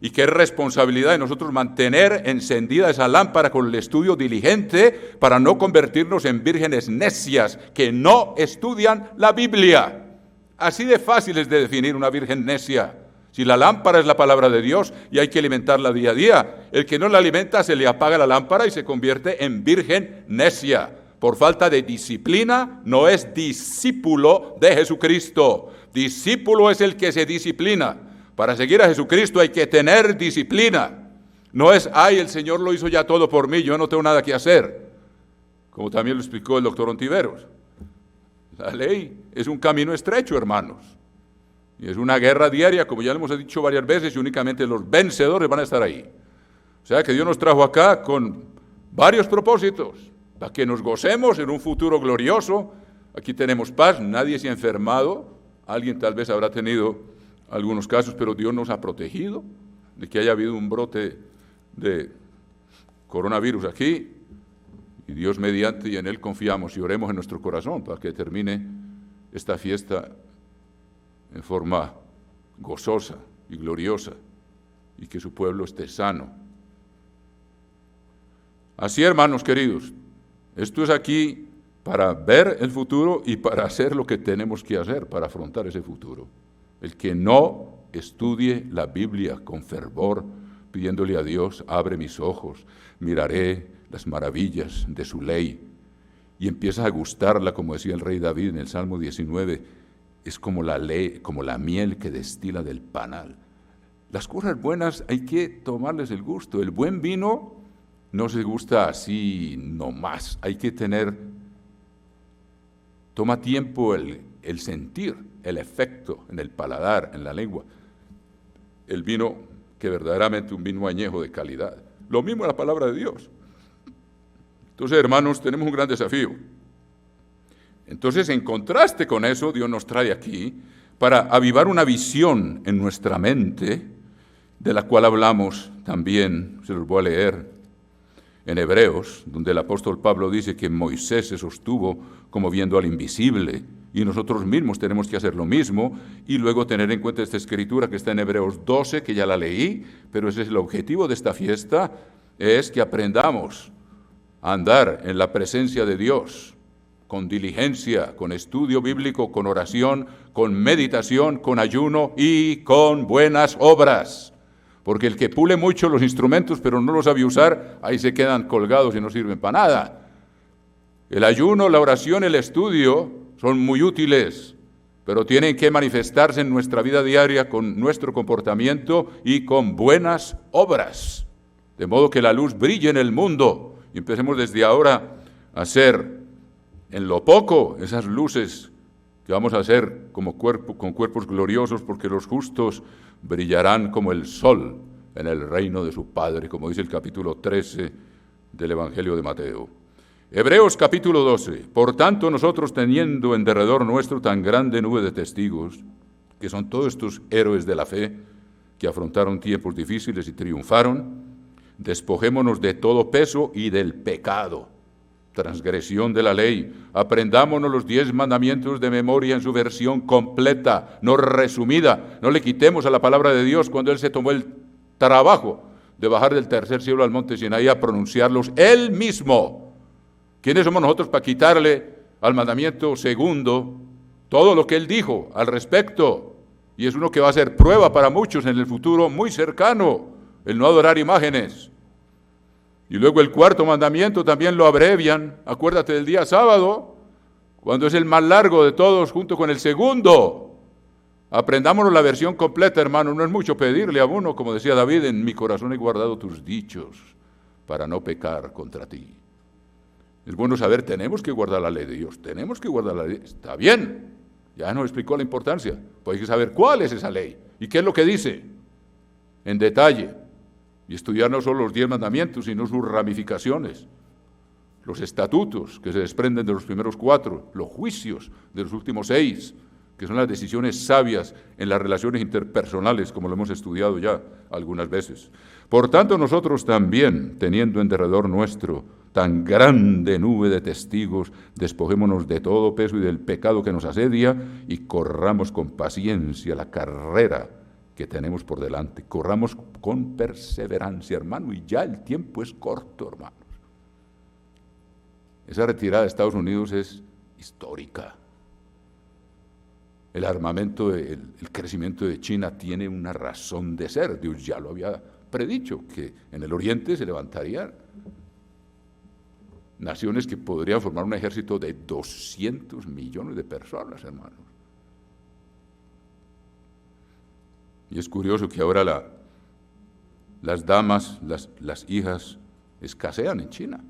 y que es responsabilidad de nosotros mantener encendida esa lámpara con el estudio diligente para no convertirnos en vírgenes necias que no estudian la Biblia. Así de fácil es de definir una virgen necia. Si la lámpara es la palabra de Dios y hay que alimentarla día a día, el que no la alimenta se le apaga la lámpara y se convierte en virgen necia. Por falta de disciplina no es discípulo de Jesucristo. Discípulo es el que se disciplina. Para seguir a Jesucristo hay que tener disciplina. No es, ay, el Señor lo hizo ya todo por mí, yo no tengo nada que hacer. Como también lo explicó el doctor Ontiveros. La ley es un camino estrecho, hermanos. Y es una guerra diaria, como ya lo hemos dicho varias veces, y únicamente los vencedores van a estar ahí. O sea que Dios nos trajo acá con varios propósitos, para que nos gocemos en un futuro glorioso. Aquí tenemos paz, nadie se ha enfermado, alguien tal vez habrá tenido algunos casos, pero Dios nos ha protegido de que haya habido un brote de coronavirus aquí, y Dios mediante, y en Él confiamos y oremos en nuestro corazón para que termine esta fiesta en forma gozosa y gloriosa, y que su pueblo esté sano. Así, hermanos queridos, esto es aquí para ver el futuro y para hacer lo que tenemos que hacer para afrontar ese futuro. El que no estudie la Biblia con fervor, pidiéndole a Dios, abre mis ojos, miraré las maravillas de su ley, y empieza a gustarla, como decía el rey David en el Salmo 19, es como la ley, como la miel que destila del panal. Las cosas buenas hay que tomarles el gusto. El buen vino no se gusta así nomás. Hay que toma tiempo el sentir, el efecto en el paladar, en la lengua. El vino que verdaderamente un vino añejo de calidad. Lo mismo es la palabra de Dios. Entonces, hermanos, tenemos un gran desafío. Entonces, en contraste con eso, Dios nos trae aquí para avivar una visión en nuestra mente, de la cual hablamos también, se los voy a leer, en Hebreos, donde el apóstol Pablo dice que Moisés se sostuvo como viendo al invisible, y nosotros mismos tenemos que hacer lo mismo, y luego tener en cuenta esta escritura que está en Hebreos 12, que ya la leí, pero ese es el objetivo de esta fiesta, es que aprendamos a andar en la presencia de Dios, con diligencia, con estudio bíblico, con oración, con meditación, con ayuno y con buenas obras. Porque el que pule mucho los instrumentos pero no los sabe usar, ahí se quedan colgados y no sirven para nada. El ayuno, la oración, el estudio son muy útiles, pero tienen que manifestarse en nuestra vida diaria con nuestro comportamiento y con buenas obras, de modo que la luz brille en el mundo y empecemos desde ahora a hacer en lo poco esas luces que vamos a hacer como con cuerpos gloriosos, porque los justos brillarán como el sol en el reino de su Padre, como dice el capítulo 13 del Evangelio de Mateo. Hebreos capítulo 12. Por tanto, nosotros teniendo en derredor nuestro tan grande nube de testigos, que son todos estos héroes de la fe, que afrontaron tiempos difíciles y triunfaron, despojémonos de todo peso y del pecado, transgresión de la ley. Aprendámonos los 10 mandamientos de memoria en su versión completa, no resumida. No le quitemos a la palabra de Dios cuando Él se tomó el trabajo de bajar del tercer cielo al monte Sinaí a pronunciarlos Él mismo. ¿Quiénes somos nosotros para quitarle al mandamiento segundo todo lo que Él dijo al respecto? Y es uno que va a ser prueba para muchos en el futuro muy cercano, el no adorar imágenes. Y luego el cuarto mandamiento también lo abrevian. Acuérdate del día sábado, cuando es el más largo de todos, junto con el segundo. Aprendámonos la versión completa, hermano. No es mucho pedirle a uno, como decía David, en mi corazón he guardado tus dichos para no pecar contra ti. Es bueno saber, tenemos que guardar la ley de Dios, tenemos que guardar la ley. Está bien, ya nos explicó la importancia. Pues hay que saber cuál es esa ley y qué es lo que dice en detalle. Y estudiar no solo los 10 mandamientos, sino sus ramificaciones, los estatutos que se desprenden de los primeros 4, los juicios de los últimos 6, que son las decisiones sabias en las relaciones interpersonales, como lo hemos estudiado ya algunas veces. Por tanto, nosotros también, teniendo en derredor nuestro tan grande nube de testigos, despojémonos de todo peso y del pecado que nos asedia y corramos con paciencia la carrera que tenemos por delante. Corramos con perseverancia, hermano, y ya el tiempo es corto, hermanos. Esa retirada de Estados Unidos es histórica. El armamento, el crecimiento de China tiene una razón de ser. Dios ya lo había predicho, que en el Oriente se levantarían naciones que podrían formar un ejército de 200 millones de personas, hermanos. Y es curioso que ahora las damas, las hijas, escasean en China.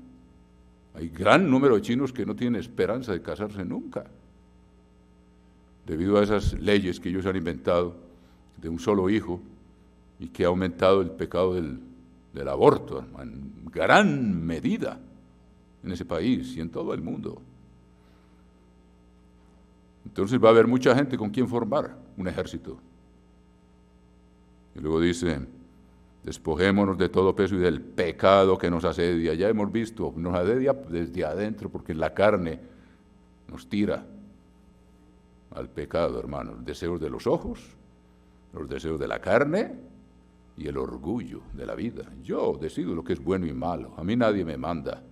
Hay gran número de chinos que no tienen esperanza de casarse nunca, debido a esas leyes que ellos han inventado de un solo hijo y que ha aumentado el pecado del aborto, hermano, en gran medida en ese país y en todo el mundo. Entonces va a haber mucha gente con quien formar un ejército. Y luego dice, despojémonos de todo peso y del pecado que nos asedia. Ya hemos visto, nos asedia desde adentro porque la carne nos tira al pecado, hermanos. Los deseos de los ojos, los deseos de la carne y el orgullo de la vida. Yo decido lo que es bueno y malo. A mí nadie me manda.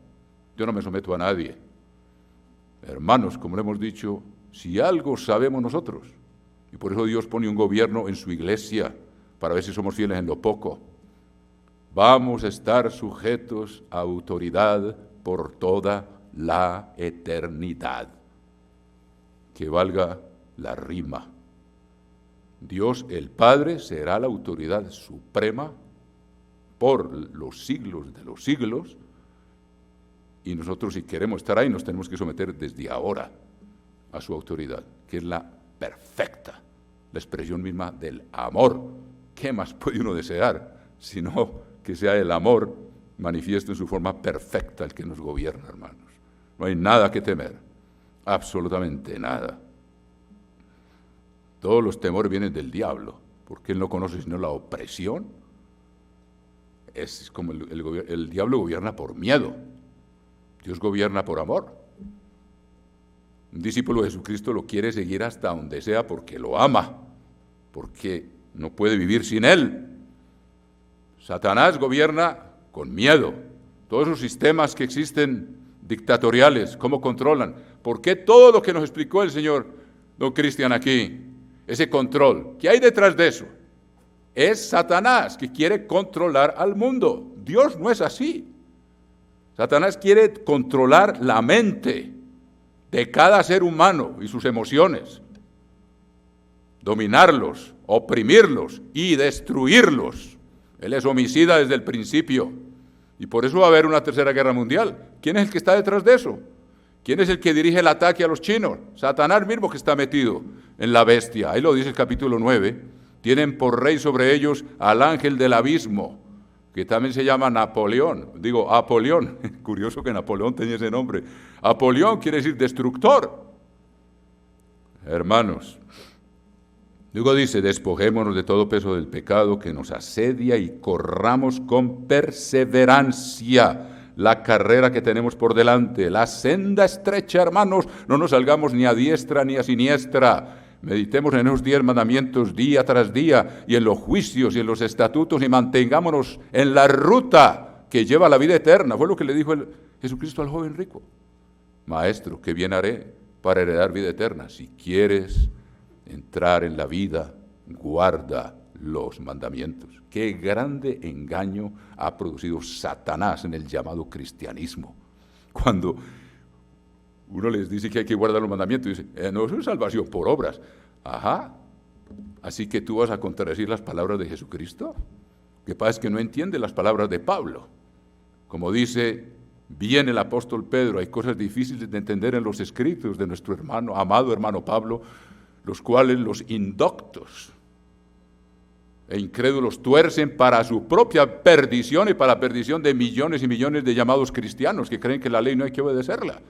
Yo no me someto a nadie. Hermanos, como le hemos dicho, si algo sabemos nosotros, y por eso Dios pone un gobierno en su iglesia, para ver si somos fieles en lo poco, vamos a estar sujetos a autoridad por toda la eternidad. Que valga la rima. Dios el Padre será la autoridad suprema por los siglos de los siglos, y nosotros, si queremos estar ahí, nos tenemos que someter desde ahora a su autoridad, que es la perfecta, la expresión misma del amor. ¿Qué más puede uno desear sino que sea el amor manifiesto en su forma perfecta el que nos gobierna, hermanos? No hay nada que temer, absolutamente nada. Todos los temores vienen del diablo, porque él no conoce sino la opresión. Es como el diablo gobierna por miedo. Dios gobierna por amor. Un discípulo de Jesucristo lo quiere seguir hasta donde sea porque lo ama, porque no puede vivir sin él. Satanás gobierna con miedo. Todos esos sistemas que existen dictatoriales, ¿cómo controlan? ¿Por qué todo lo que nos explicó el señor don Cristian aquí, ese control? ¿Qué hay detrás de eso? Es Satanás que quiere controlar al mundo. Dios no es así. Satanás quiere controlar la mente de cada ser humano y sus emociones, dominarlos, oprimirlos y destruirlos. Él es homicida desde el principio y por eso va a haber una tercera guerra mundial. ¿Quién es el que está detrás de eso? ¿Quién es el que dirige el ataque a los chinos? Satanás mismo, que está metido en la bestia. Ahí lo dice el capítulo 9. Tienen por rey sobre ellos al ángel del abismo, que también se llama Napoleón. Digo, Apolión. Curioso que Napoleón tenía ese nombre. Apolión quiere decir destructor. Hermanos, luego dice, despojémonos de todo peso del pecado que nos asedia y corramos con perseverancia la carrera que tenemos por delante. La senda estrecha, hermanos, no nos salgamos ni a diestra ni a siniestra. Meditemos en esos 10 mandamientos día tras día y en los juicios y en los estatutos y mantengámonos en la ruta que lleva a la vida eterna. Fue lo que le dijo Jesucristo al joven rico. Maestro, ¿qué bien haré para heredar vida eterna? Si quieres entrar en la vida, guarda los mandamientos. Qué grande engaño ha producido Satanás en el llamado cristianismo. Cuando uno les dice que hay que guardar los mandamientos, dice, no, eso es salvación por obras. Ajá, así que tú vas a contradecir las palabras de Jesucristo. Lo que pasa es que no entiende las palabras de Pablo. Como dice bien el apóstol Pedro, hay cosas difíciles de entender en los escritos de nuestro hermano, amado hermano Pablo, los cuales los indoctos e incrédulos tuercen para su propia perdición y para la perdición de millones y millones de llamados cristianos que creen que la ley no hay que obedecerla.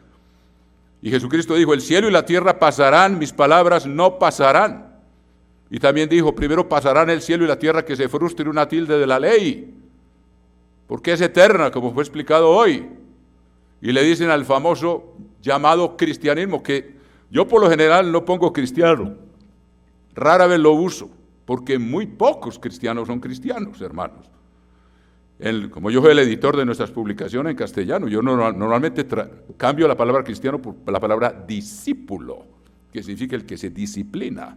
Y Jesucristo dijo, el cielo y la tierra pasarán, mis palabras no pasarán. Y también dijo, primero pasarán el cielo y la tierra que se frustre una tilde de la ley, porque es eterna, como fue explicado hoy. Y le dicen al famoso llamado cristianismo, que yo por lo general no pongo cristiano, rara vez lo uso, porque muy pocos cristianos son cristianos, hermanos. Como yo soy el editor de nuestras publicaciones en castellano, yo normalmente cambio la palabra cristiano por la palabra discípulo, que significa el que se disciplina,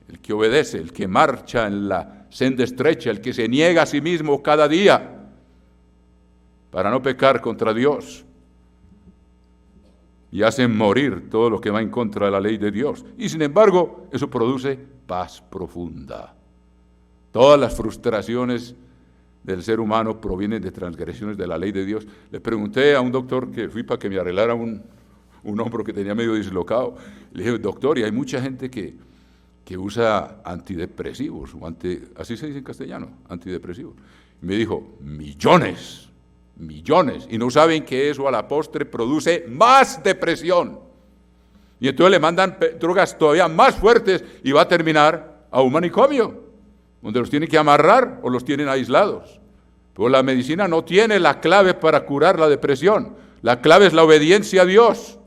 el que obedece, el que marcha en la senda estrecha, el que se niega a sí mismo cada día para no pecar contra Dios y hace morir todo lo que va en contra de la ley de Dios. Y sin embargo, eso produce paz profunda. Todas las frustraciones del ser humano provienen de transgresiones de la ley de Dios. Le pregunté a un doctor que fui para que me arreglara un hombro que tenía medio dislocado. Le dije, doctor, y hay mucha gente que usa antidepresivos, así se dice en castellano, antidepresivos. Y me dijo, millones, y no saben que eso a la postre produce más depresión. Y entonces le mandan drogas todavía más fuertes y va a terminar a un manicomio, donde los tienen que amarrar o los tienen aislados. Pero la medicina no tiene la clave para curar la depresión. La clave es la obediencia a Dios,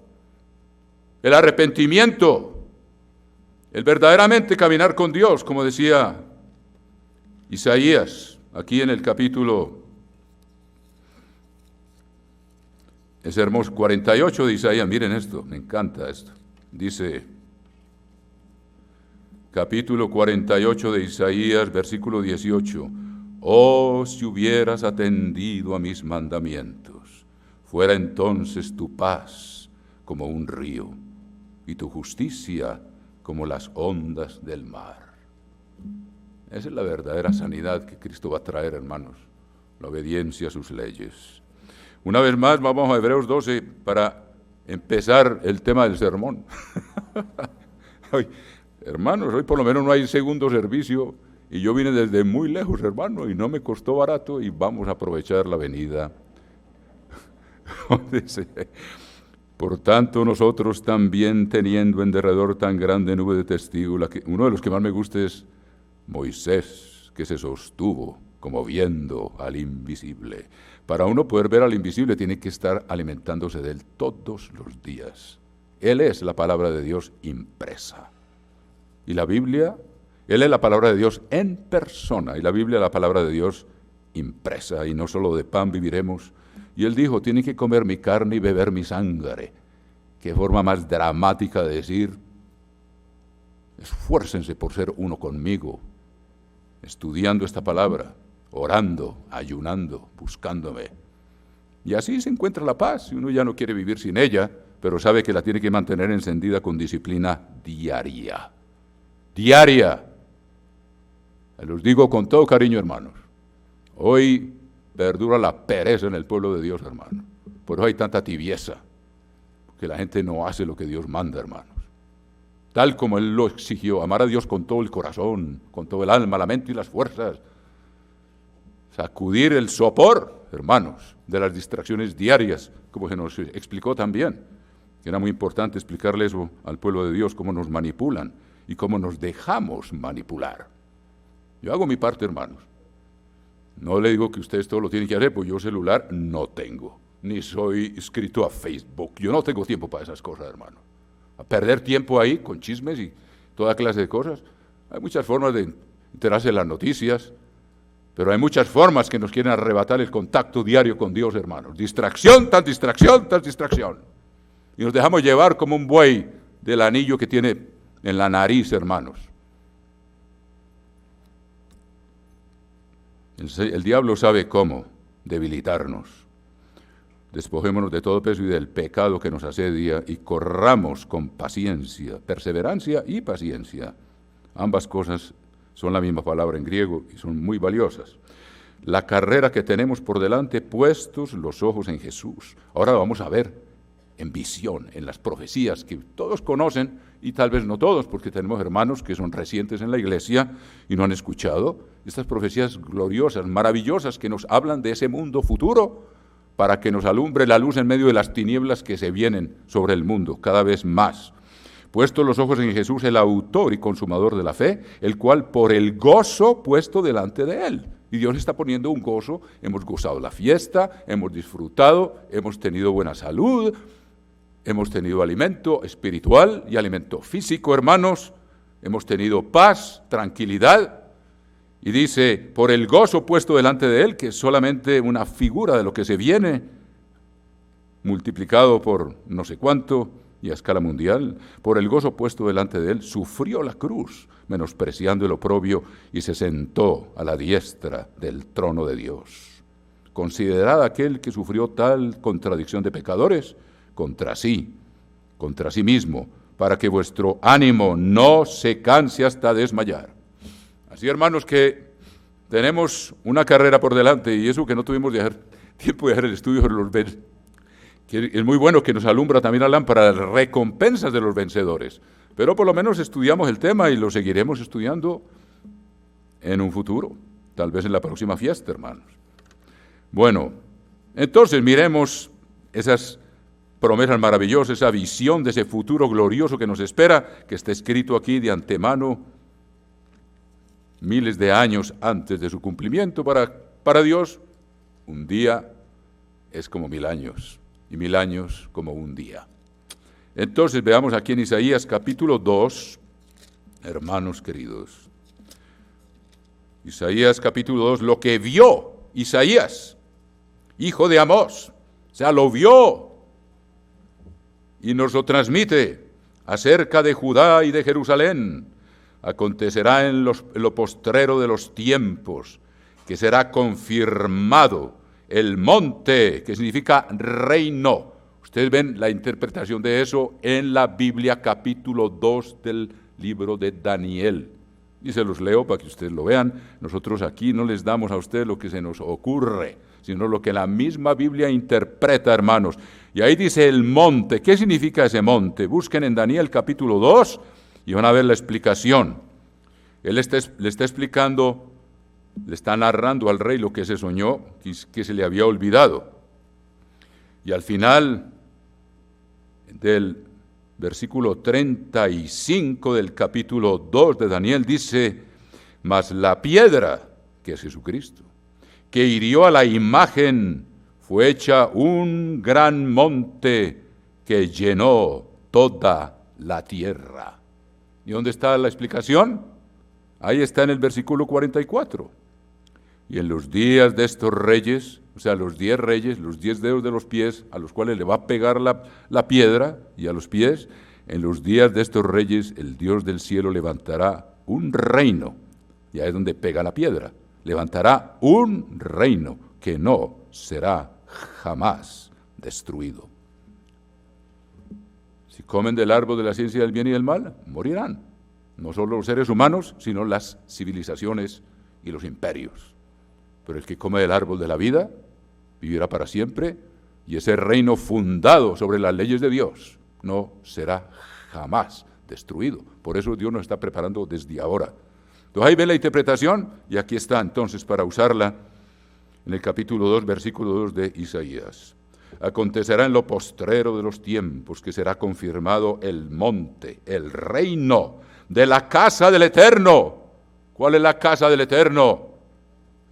el arrepentimiento, el verdaderamente caminar con Dios, como decía Isaías, aquí en el capítulo, es hermoso, 48 de Isaías, miren esto, me encanta esto. Dice, capítulo 48 de Isaías, versículo 18, oh, si hubieras atendido a mis mandamientos, fuera entonces tu paz como un río y tu justicia como las ondas del mar. Esa es la verdadera sanidad que Cristo va a traer, hermanos, la obediencia a sus leyes. Una vez más, vamos a Hebreos 12 para empezar el tema del sermón. Hermanos, hoy por lo menos no hay segundo servicio y yo vine desde muy lejos, hermano, y no me costó barato y vamos a aprovechar la venida. Por tanto, nosotros también, teniendo en derredor tan grande nube de testigos, uno de los que más me gusta es Moisés, que se sostuvo como viendo al invisible. Para uno poder ver al invisible tiene que estar alimentándose de él todos los días. Él es la palabra de Dios impresa. Y la Biblia, Él es la palabra de Dios en persona, y la Biblia es la palabra de Dios impresa, y no solo de pan viviremos. Y Él dijo, tienen que comer mi carne y beber mi sangre. Qué forma más dramática de decir, esfuércense por ser uno conmigo, estudiando esta palabra, orando, ayunando, buscándome. Y así se encuentra la paz. Uno ya no quiere vivir sin ella, pero sabe que la tiene que mantener encendida con disciplina diaria. Diaria. Los digo con todo cariño, hermanos. Hoy perdura la pereza en el pueblo de Dios, hermanos. Por eso hay tanta tibieza, que la gente no hace lo que Dios manda, hermanos. Tal como Él lo exigió, amar a Dios con todo el corazón, con todo el alma, la mente y las fuerzas. Sacudir el sopor, hermanos, de las distracciones diarias, como se nos explicó también. Era muy importante explicarle eso al pueblo de Dios, cómo nos manipulan y cómo nos dejamos manipular. Yo hago mi parte, hermanos. No le digo que ustedes todo lo tienen que hacer, pues yo celular no tengo, ni soy inscrito a Facebook. Yo no tengo tiempo para esas cosas, hermano. A perder tiempo ahí con chismes y toda clase de cosas. Hay muchas formas de enterarse de las noticias, pero hay muchas formas que nos quieren arrebatar el contacto diario con Dios, hermanos. Distracción tras distracción tras distracción. Y nos dejamos llevar como un buey del anillo que tiene en la nariz, hermanos. El diablo sabe cómo debilitarnos. Despojémonos de todo peso y del pecado que nos asedia y corramos con paciencia, perseverancia y paciencia. Ambas cosas son la misma palabra en griego y son muy valiosas. La carrera que tenemos por delante, puestos los ojos en Jesús. Ahora vamos a ver en visión, en las profecías que todos conocen y tal vez no todos, porque tenemos hermanos que son recientes en la iglesia y no han escuchado estas profecías gloriosas, maravillosas, que nos hablan de ese mundo futuro para que nos alumbre la luz en medio de las tinieblas que se vienen sobre el mundo cada vez más. Puestos los ojos en Jesús, el autor y consumador de la fe, el cual por el gozo puesto delante de él. Y Dios está poniendo un gozo, hemos gozado la fiesta, hemos disfrutado, hemos tenido buena salud, hemos tenido alimento espiritual y alimento físico, hermanos, hemos tenido paz, tranquilidad, y dice, por el gozo puesto delante de él, que es solamente una figura de lo que se viene, multiplicado por no sé cuánto, y a escala mundial, por el gozo puesto delante de él, sufrió la cruz, menospreciando el oprobio, y se sentó a la diestra del trono de Dios. Considerad aquel que sufrió tal contradicción de pecadores contra sí mismo, para que vuestro ánimo no se canse hasta desmayar. Así, hermanos, que tenemos una carrera por delante, y eso que no tuvimos tiempo de hacer el estudio de los vencedores, que es muy bueno, que nos alumbra también la lámpara, las recompensas de los vencedores, pero por lo menos estudiamos el tema y lo seguiremos estudiando en un futuro, tal vez en la próxima fiesta, hermanos. Bueno, entonces miremos esas promesas maravillosas, esa visión de ese futuro glorioso que nos espera, que está escrito aquí de antemano, miles de años antes de su cumplimiento. Para Dios, un día es como 1000 años, y 1000 años como un día. Entonces veamos aquí en Isaías capítulo 2, hermanos queridos. Isaías capítulo 2, lo que vio Isaías, hijo de Amós, o sea, lo vio y nos lo transmite acerca de Judá y de Jerusalén. Acontecerá en lo postrero de los tiempos, que será confirmado el monte, que significa reino. Ustedes ven la interpretación de eso en la Biblia, capítulo 2 del libro de Daniel. Y se los leo para que ustedes lo vean. Nosotros aquí no les damos a ustedes lo que se nos ocurre, sino lo que la misma Biblia interpreta, hermanos. Y ahí dice el monte. ¿Qué significa ese monte? Busquen en Daniel capítulo 2 y van a ver la explicación. Él le está explicando, le está narrando al rey lo que se soñó, que se le había olvidado. Y al final del versículo 35 del capítulo 2 de Daniel dice, mas la piedra, que es Jesucristo, que hirió a la imagen, fue hecha un gran monte que llenó toda la tierra. ¿Y dónde está la explicación? Ahí está en el versículo 44. Y en los días de estos reyes, o sea, los 10 reyes, los 10 dedos de los pies, a los cuales le va a pegar la piedra y a los pies, en los días de estos reyes, el Dios del cielo levantará un reino, y ahí es donde pega la piedra, levantará un reino que no será jamás destruido. Si comen del árbol de la ciencia del bien y del mal, morirán. No solo los seres humanos, sino las civilizaciones y los imperios. Pero el que come del árbol de la vida, vivirá para siempre, y ese reino fundado sobre las leyes de Dios no será jamás destruido. Por eso Dios nos está preparando desde ahora. Entonces ahí ven la interpretación, y aquí está entonces para usarla en el capítulo 2, versículo 2 de Isaías. Acontecerá en lo postrero de los tiempos que será confirmado el monte, el reino de la casa del Eterno. ¿Cuál es la casa del Eterno?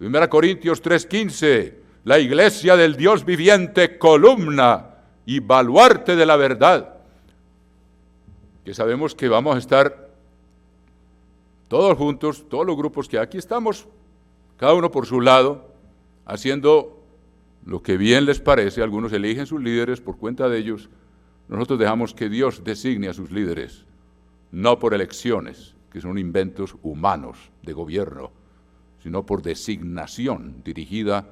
1 Corintios 3:15, la iglesia del Dios viviente, columna y baluarte de la verdad. Que sabemos que vamos a estar todos juntos, todos los grupos que aquí estamos, cada uno por su lado, haciendo lo que bien les parece. Algunos eligen sus líderes por cuenta de ellos. Nosotros dejamos que Dios designe a sus líderes, no por elecciones, que son inventos humanos de gobierno, sino por designación dirigida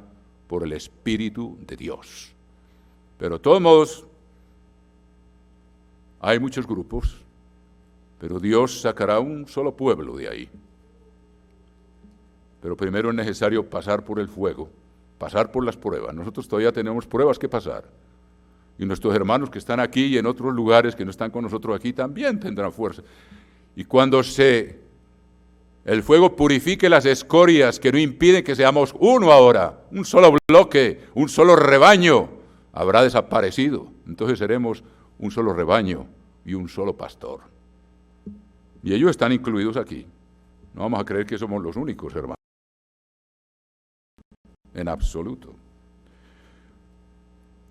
por el Espíritu de Dios. Pero de todos modos, hay muchos grupos, pero Dios sacará un solo pueblo de ahí. Pero primero es necesario pasar por el fuego, pasar por las pruebas. Nosotros todavía tenemos pruebas que pasar. Y nuestros hermanos que están aquí y en otros lugares que no están con nosotros aquí también tendrán fuerza. Y cuando el fuego purifique las escorias que no impiden que seamos uno ahora, un solo bloque, un solo rebaño, habrá desaparecido. Entonces seremos un solo rebaño y un solo pastor. Y ellos están incluidos aquí. No vamos a creer que somos los únicos, hermanos. En absoluto.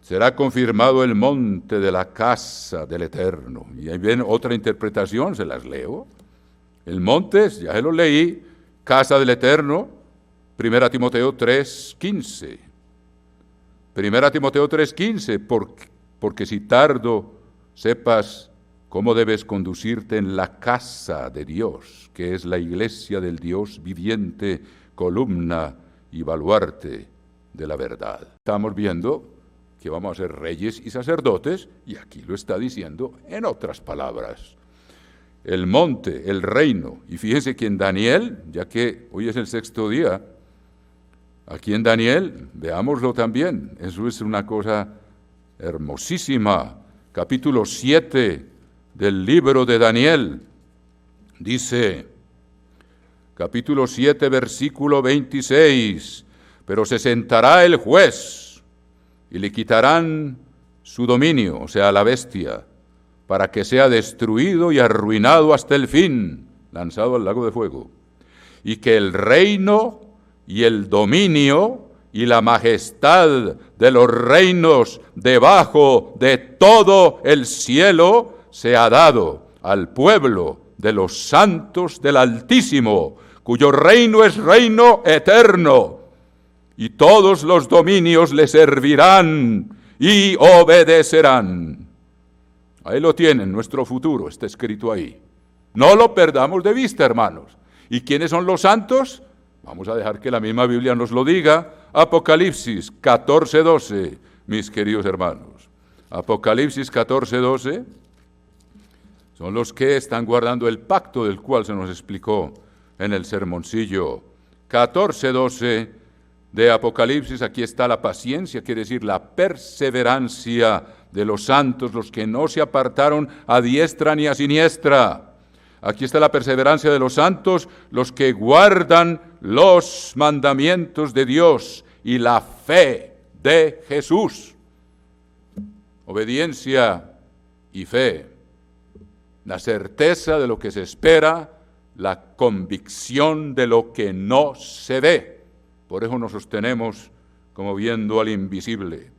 Será confirmado el monte de la casa del Eterno. Y ahí viene otra interpretación, se las leo. El monte, ya se lo leí, casa del Eterno, 1 Timoteo 3:15. 1 Timoteo 3:15, porque si tardo sepas cómo debes conducirte en la casa de Dios, que es la iglesia del Dios viviente, columna y baluarte de la verdad. Estamos viendo que vamos a ser reyes y sacerdotes, y aquí lo está diciendo en otras palabras. El monte, el reino, y fíjense que en Daniel, ya que hoy es el 6º día, aquí en Daniel, veámoslo también, eso es una cosa hermosísima. Capítulo 7 del libro de Daniel, dice, capítulo 7, versículo 26, pero se sentará el juez y le quitarán su dominio, o sea, la bestia, para que sea destruido y arruinado hasta el fin, lanzado al lago de fuego, y que el reino y el dominio y la majestad de los reinos debajo de todo el cielo sea dado al pueblo de los santos del Altísimo, cuyo reino es reino eterno, y todos los dominios le servirán y obedecerán. Ahí lo tienen, nuestro futuro está escrito ahí. No lo perdamos de vista, hermanos. ¿Y quiénes son los santos? Vamos a dejar que la misma Biblia nos lo diga. Apocalipsis 14:12, mis queridos hermanos. Apocalipsis 14:12 son los que están guardando el pacto del cual se nos explicó en el sermoncillo. 14:12 de Apocalipsis, aquí está la paciencia, quiere decir la perseverancia de los santos, los que no se apartaron a diestra ni a siniestra. Aquí está la perseverancia de los santos, los que guardan los mandamientos de Dios y la fe de Jesús. Obediencia y fe. La certeza de lo que se espera, la convicción de lo que no se ve. Por eso nos sostenemos como viendo al invisible.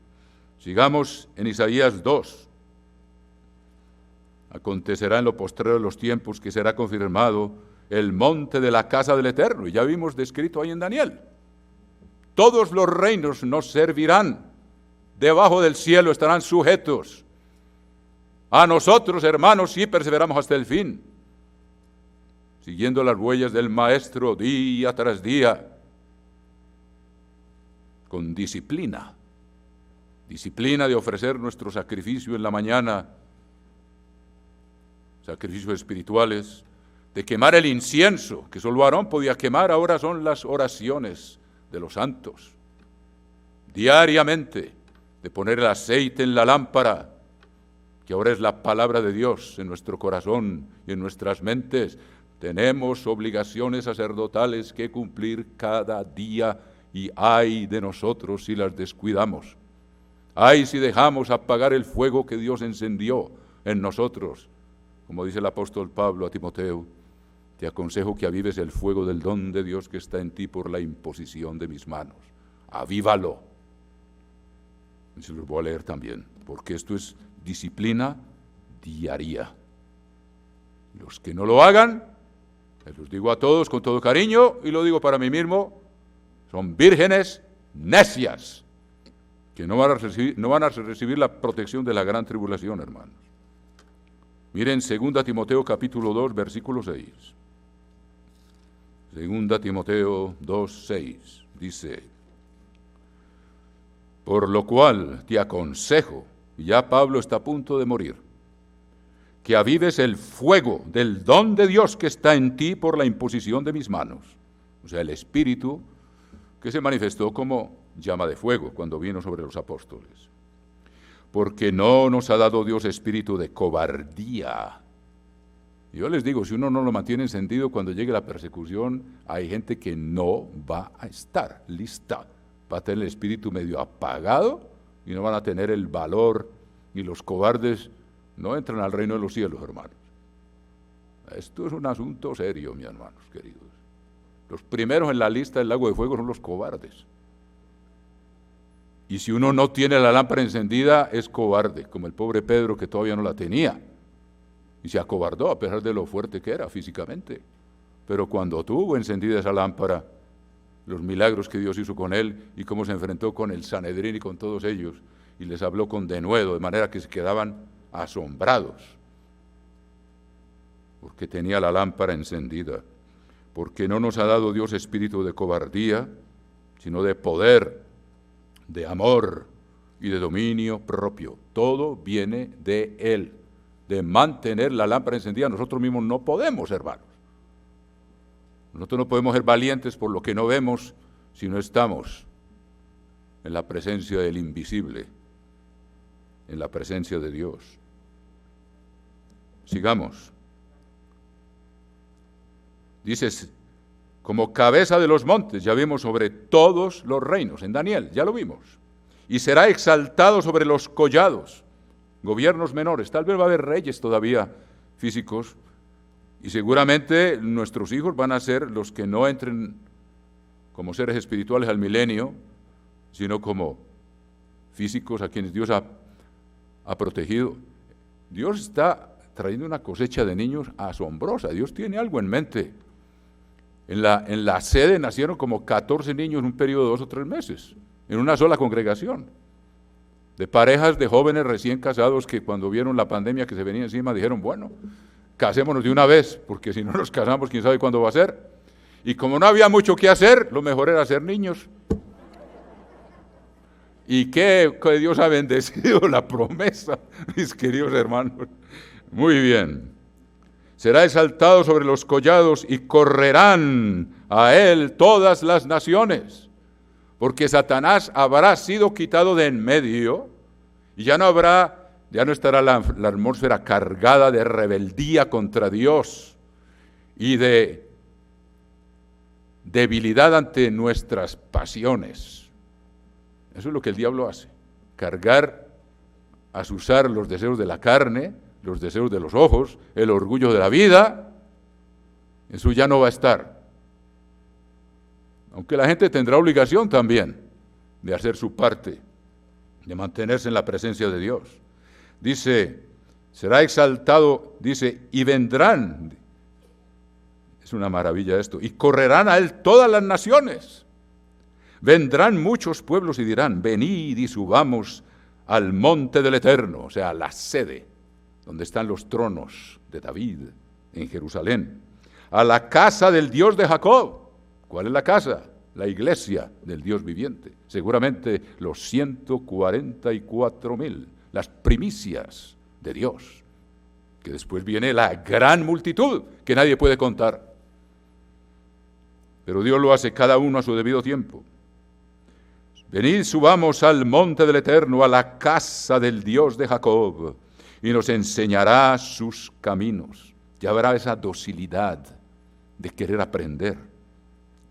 Sigamos en Isaías 2. Acontecerá en lo postrero de los tiempos que será confirmado el monte de la casa del Eterno. Y ya vimos descrito ahí en Daniel. Todos los reinos nos servirán. Debajo del cielo estarán sujetos a nosotros, hermanos, si perseveramos hasta el fin, siguiendo las huellas del Maestro día tras día, con disciplina, disciplina de ofrecer nuestro sacrificio en la mañana, sacrificios espirituales, de quemar el incienso, que solo Aarón podía quemar, ahora son las oraciones de los santos. Diariamente, de poner el aceite en la lámpara, que ahora es la palabra de Dios en nuestro corazón y en nuestras mentes. Tenemos obligaciones sacerdotales que cumplir cada día y ay de nosotros si las descuidamos. Ay si dejamos apagar el fuego que Dios encendió en nosotros. Como dice el apóstol Pablo a Timoteo, te aconsejo que avives el fuego del don de Dios que está en ti por la imposición de mis manos. Avívalo. Y se los voy a leer también, porque esto es disciplina diaria. Los que no lo hagan, les los digo a todos con todo cariño y lo digo para mí mismo, son vírgenes necias, que no van a recibir la protección de la gran tribulación, hermanos. Miren 2 Timoteo capítulo 2, versículo 6. 2 Timoteo 2, 6, dice: por lo cual te aconsejo, y ya Pablo está a punto de morir, que avives el fuego del don de Dios que está en ti por la imposición de mis manos. O sea, el Espíritu que se manifestó como llama de fuego cuando vino sobre los apóstoles. Porque no nos ha dado Dios espíritu de cobardía. Y yo les digo, si uno no lo mantiene encendido cuando llegue la persecución, hay gente que no va a estar lista. Va a tener el espíritu medio apagado y no van a tener el valor, y los cobardes no entran al reino de los cielos, hermanos. Esto es un asunto serio, mis hermanos queridos. Los primeros en la lista del lago de fuego son los cobardes. Y si uno no tiene la lámpara encendida, es cobarde, como el pobre Pedro que todavía no la tenía. Y se acobardó a pesar de lo fuerte que era físicamente. Pero cuando tuvo encendida esa lámpara, los milagros que Dios hizo con él y cómo se enfrentó con el Sanedrín y con todos ellos, y les habló con denuedo, de manera que se quedaban asombrados, porque tenía la lámpara encendida. Porque no nos ha dado Dios espíritu de cobardía, sino de poder, de amor y de dominio propio. Todo viene de Él, de mantener la lámpara encendida. Nosotros mismos no podemos, hermanos. Nosotros no podemos ser valientes por lo que no vemos si no estamos en la presencia del invisible, en la presencia de Dios. Sigamos. Dices, como cabeza de los montes, ya vimos sobre todos los reinos, en Daniel, ya lo vimos. Y será exaltado sobre los collados, gobiernos menores. Tal vez va a haber reyes todavía físicos, y seguramente nuestros hijos van a ser los que no entren como seres espirituales al milenio, sino como físicos a quienes Dios ha protegido. Dios está trayendo una cosecha de niños asombrosa. Dios tiene algo en mente. En la sede nacieron como 14 niños en un periodo de 2 o 3 meses, en una sola congregación, de parejas de jóvenes recién casados que cuando vieron la pandemia que se venía encima dijeron, bueno, casémonos de una vez, porque si no nos casamos, quién sabe cuándo va a ser. Y como no había mucho que hacer, lo mejor era hacer niños. Y que Dios ha bendecido la promesa, mis queridos hermanos. Muy bien. Será exaltado sobre los collados y correrán a él todas las naciones, porque Satanás habrá sido quitado de en medio y ya no estará la atmósfera cargada de rebeldía contra Dios y de debilidad ante nuestras pasiones. Eso es lo que el diablo hace, cargar, azuzar los deseos de la carne, los deseos de los ojos, el orgullo de la vida. Eso ya no va a estar. Aunque la gente tendrá obligación también de hacer su parte, de mantenerse en la presencia de Dios. Dice, será exaltado, dice, y vendrán, es una maravilla esto, y correrán a él todas las naciones. Vendrán muchos pueblos y dirán, venid y subamos al monte del Eterno, o sea, la sede, donde están los tronos de David en Jerusalén, a la casa del Dios de Jacob. ¿Cuál es la casa? la iglesia del Dios viviente. Seguramente los 144,000, las primicias de Dios. Que después viene la gran multitud que nadie puede contar. Pero Dios lo hace cada uno a su debido tiempo. Venid, subamos al monte del Eterno, a la casa del Dios de Jacob, y nos enseñará sus caminos. Ya habrá esa docilidad de querer aprender.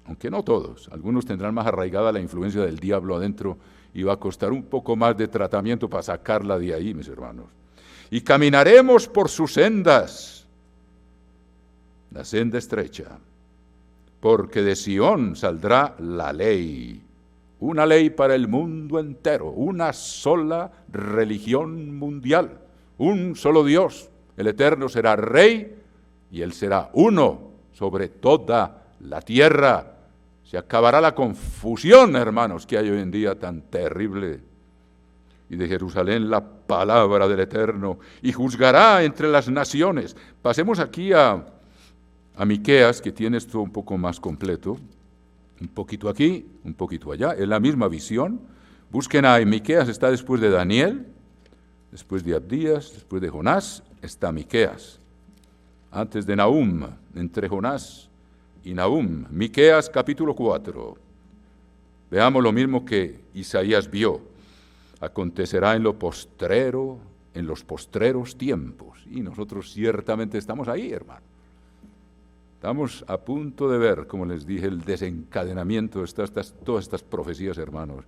Aunque no todos, algunos tendrán más arraigada la influencia del diablo adentro y va a costar un poco más de tratamiento para sacarla de ahí, mis hermanos. Y caminaremos por sus sendas, la senda estrecha, porque de Sión saldrá la ley, una ley para el mundo entero, una sola religión mundial, un solo Dios. El Eterno será Rey y Él será uno sobre toda la tierra. Se acabará la confusión, hermanos, que hay hoy en día tan terrible. Y de Jerusalén la palabra del Eterno, y juzgará entre las naciones. Pasemos aquí a Miqueas, que tiene esto un poco más completo. Un poquito aquí, un poquito allá, es la misma visión. Busquen a Miqueas, está después de Daniel, después de Abdías, después de Jonás, está Miqueas. Antes de Nahum, entre Jonás y Nahum, Miqueas capítulo 4. Veamos lo mismo que Isaías vio. Acontecerá en lo postrero, en los postreros tiempos. Y nosotros ciertamente estamos ahí, hermano. Estamos a punto de ver, como les dije, el desencadenamiento de todas estas profecías, hermanos.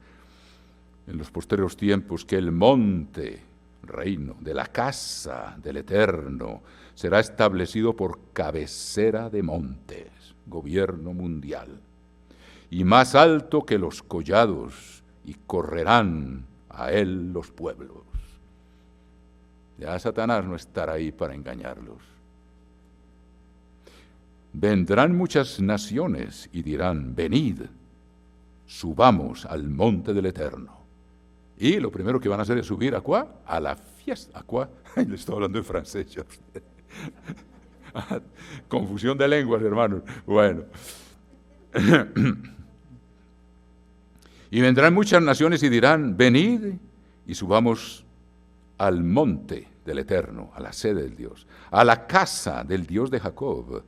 En los postreros tiempos, que el monte, reino, de la casa del Eterno, será establecido por cabecera de montes, gobierno mundial, y más alto que los collados, y correrán a él los pueblos. Ya Satanás no estará ahí para engañarlos. Vendrán muchas naciones y dirán, venid, subamos al monte del Eterno. Y lo primero que van a hacer es subir, ¿a cuá? A la fiesta. ¿A cuá? Le estoy hablando en francés ya usted. Confusión de lenguas, hermanos. Bueno. Y vendrán muchas naciones y dirán, venid y subamos al monte del Eterno, a la sede del Dios, a la casa del Dios de Jacob,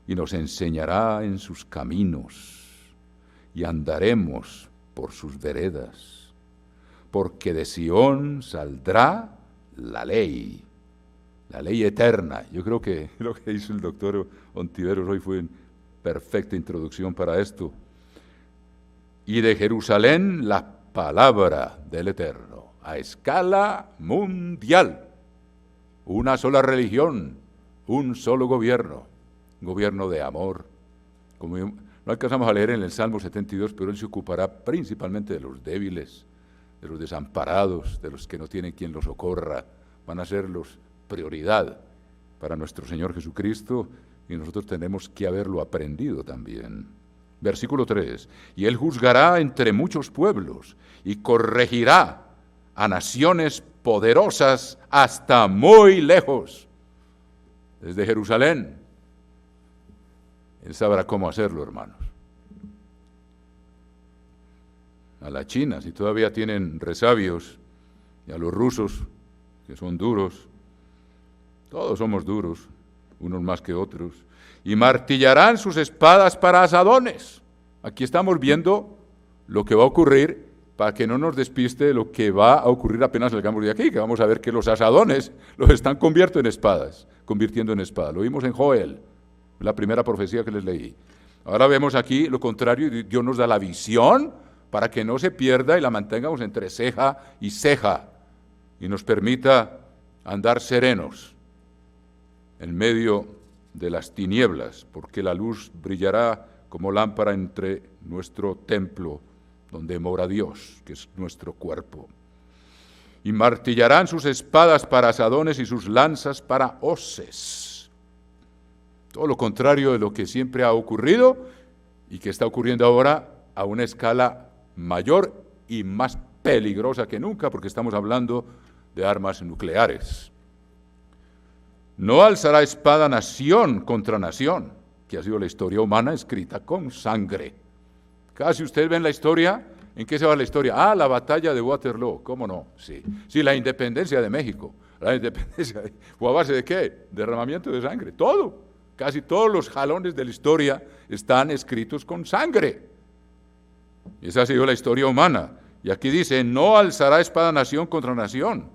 y nos enseñará en sus caminos, y andaremos por sus veredas, porque de Sión saldrá la ley eterna. Yo creo que lo que hizo el doctor Ontiveros hoy fue una perfecta introducción para esto. Y de Jerusalén la palabra del Eterno, a escala mundial. Una sola religión, un solo gobierno de amor. Como no alcanzamos a leer en el Salmo 72, pero Él se ocupará principalmente de los débiles, de los desamparados, de los que no tienen quien los socorra. Van a ser los prioridad para nuestro Señor Jesucristo, y nosotros tenemos que haberlo aprendido también. Versículo 3, y Él juzgará entre muchos pueblos y corregirá a naciones poderosas hasta muy lejos. Desde Jerusalén, Él sabrá cómo hacerlo, hermanos. A la China, si todavía tienen resabios, y a los rusos, que son duros, todos somos duros, unos más que otros, y martillarán sus espadas para asadones. Aquí estamos viendo lo que va a ocurrir, para que no nos despiste lo que va a ocurrir apenas salgamos de aquí, que vamos a ver que los asadones los están convirtiendo en espadas. Lo vimos en Joel, la primera profecía que les leí. Ahora vemos aquí lo contrario, y Dios nos da la visión para que no se pierda y la mantengamos entre ceja y ceja, y nos permita andar serenos en medio de las tinieblas, porque la luz brillará como lámpara entre nuestro templo, donde mora Dios, que es nuestro cuerpo. Y martillarán sus espadas para asadones y sus lanzas para hoces. Todo lo contrario de lo que siempre ha ocurrido y que está ocurriendo ahora a una escala mayor y más peligrosa que nunca, porque estamos hablando de armas nucleares. No alzará espada nación contra nación, que ha sido la historia humana escrita con sangre. Casi ustedes ven la historia, ¿en qué se va la historia? Ah, la batalla de Waterloo, ¿cómo no? Sí, sí, la independencia de México. La independencia, ¿fue a base de qué? Derramamiento de sangre, todo. Casi todos los jalones de la historia están escritos con sangre. Esa ha sido la historia humana. Y aquí dice, no alzará espada nación contra nación.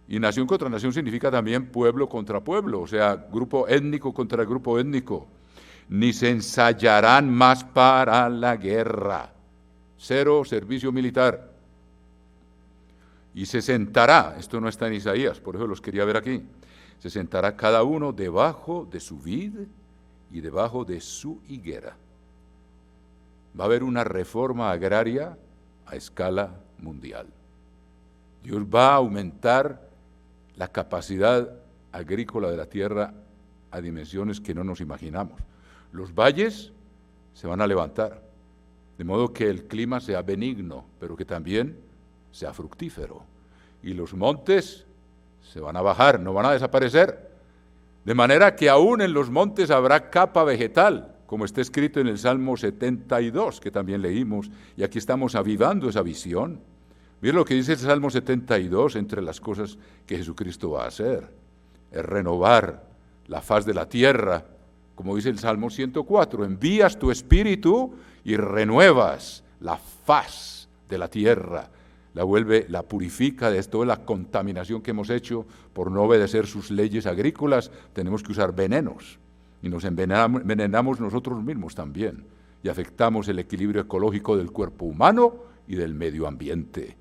Y nación contra nación significa también pueblo contra pueblo, o sea, grupo étnico contra grupo étnico. Ni se ensayarán más para la guerra. Cero servicio militar. Y se sentará, esto no está en Isaías, por eso los quería ver aquí, se sentará cada uno debajo de su vid y debajo de su higuera. Va a haber una reforma agraria a escala mundial. Dios va a aumentar la capacidad agrícola de la tierra a dimensiones que no nos imaginamos. Los valles se van a levantar, de modo que el clima sea benigno, pero que también sea fructífero. Y los montes se van a bajar, no van a desaparecer. De manera que aún en los montes habrá capa vegetal, como está escrito en el Salmo 72, que también leímos, y aquí estamos avivando esa visión. Miren lo que dice el Salmo 72 entre las cosas que Jesucristo va a hacer. Es renovar la faz de la tierra, como dice el Salmo 104, envías tu espíritu y renuevas la faz de la tierra, la purifica de toda la contaminación que hemos hecho por no obedecer sus leyes agrícolas. Tenemos que usar venenos y nos envenenamos nosotros mismos también y afectamos el equilibrio ecológico del cuerpo humano y del medio ambiente,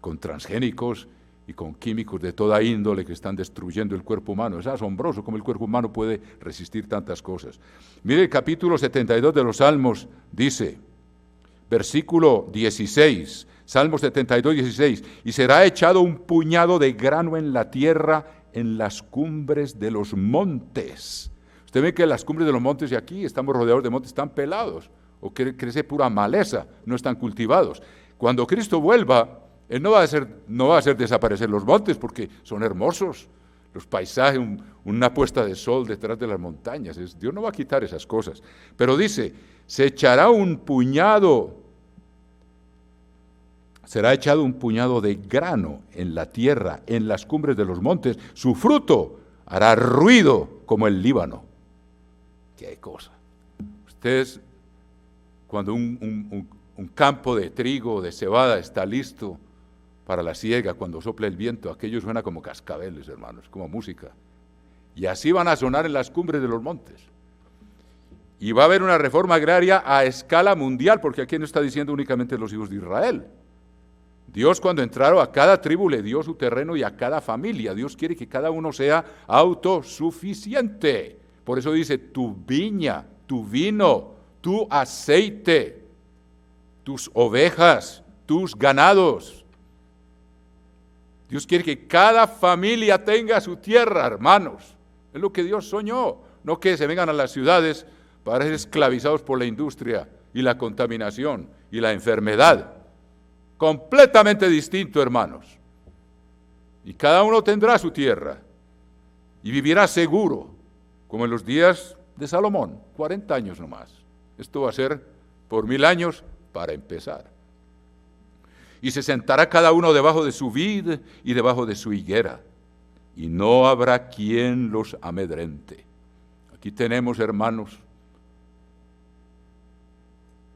con transgénicos y con químicos de toda índole que están destruyendo el cuerpo humano. Es asombroso cómo el cuerpo humano puede resistir tantas cosas. Mire el capítulo 72 de los Salmos, dice, versículo 16, Salmos 72, 16, y será echado un puñado de grano en la tierra, en las cumbres de los montes. Usted ve que las cumbres de los montes y aquí estamos rodeados de montes, están pelados, o crece pura maleza, no están cultivados. Cuando Cristo vuelva, Él no va a hacer desaparecer los montes porque son hermosos, los paisajes, una puesta de sol detrás de las montañas. Dios no va a quitar esas cosas. Pero dice, será echado un puñado de grano en la tierra, en las cumbres de los montes, su fruto hará ruido como el Líbano. ¡Qué cosa! Ustedes, cuando un campo de trigo o de cebada está listo para la siega, cuando sopla el viento, aquello suena como cascabeles, hermanos, como música. Y así van a sonar en las cumbres de los montes. Y va a haber una reforma agraria a escala mundial, porque aquí no está diciendo únicamente los hijos de Israel. Dios, cuando entraron, a cada tribu le dio su terreno y a cada familia. Dios quiere que cada uno sea autosuficiente. Por eso dice, tu viña, tu vino, tu aceite, tus ovejas, tus ganados. Dios quiere que cada familia tenga su tierra, hermanos. Es lo que Dios soñó. No que se vengan a las ciudades para ser esclavizados por la industria y la contaminación y la enfermedad. Completamente distinto, hermanos. Y cada uno tendrá su tierra y vivirá seguro, como en los días de Salomón, 40 años nomás. Esto va a ser por 1000 años para empezar. Y se sentará cada uno debajo de su vid y debajo de su higuera, y no habrá quien los amedrente. Aquí tenemos hermanos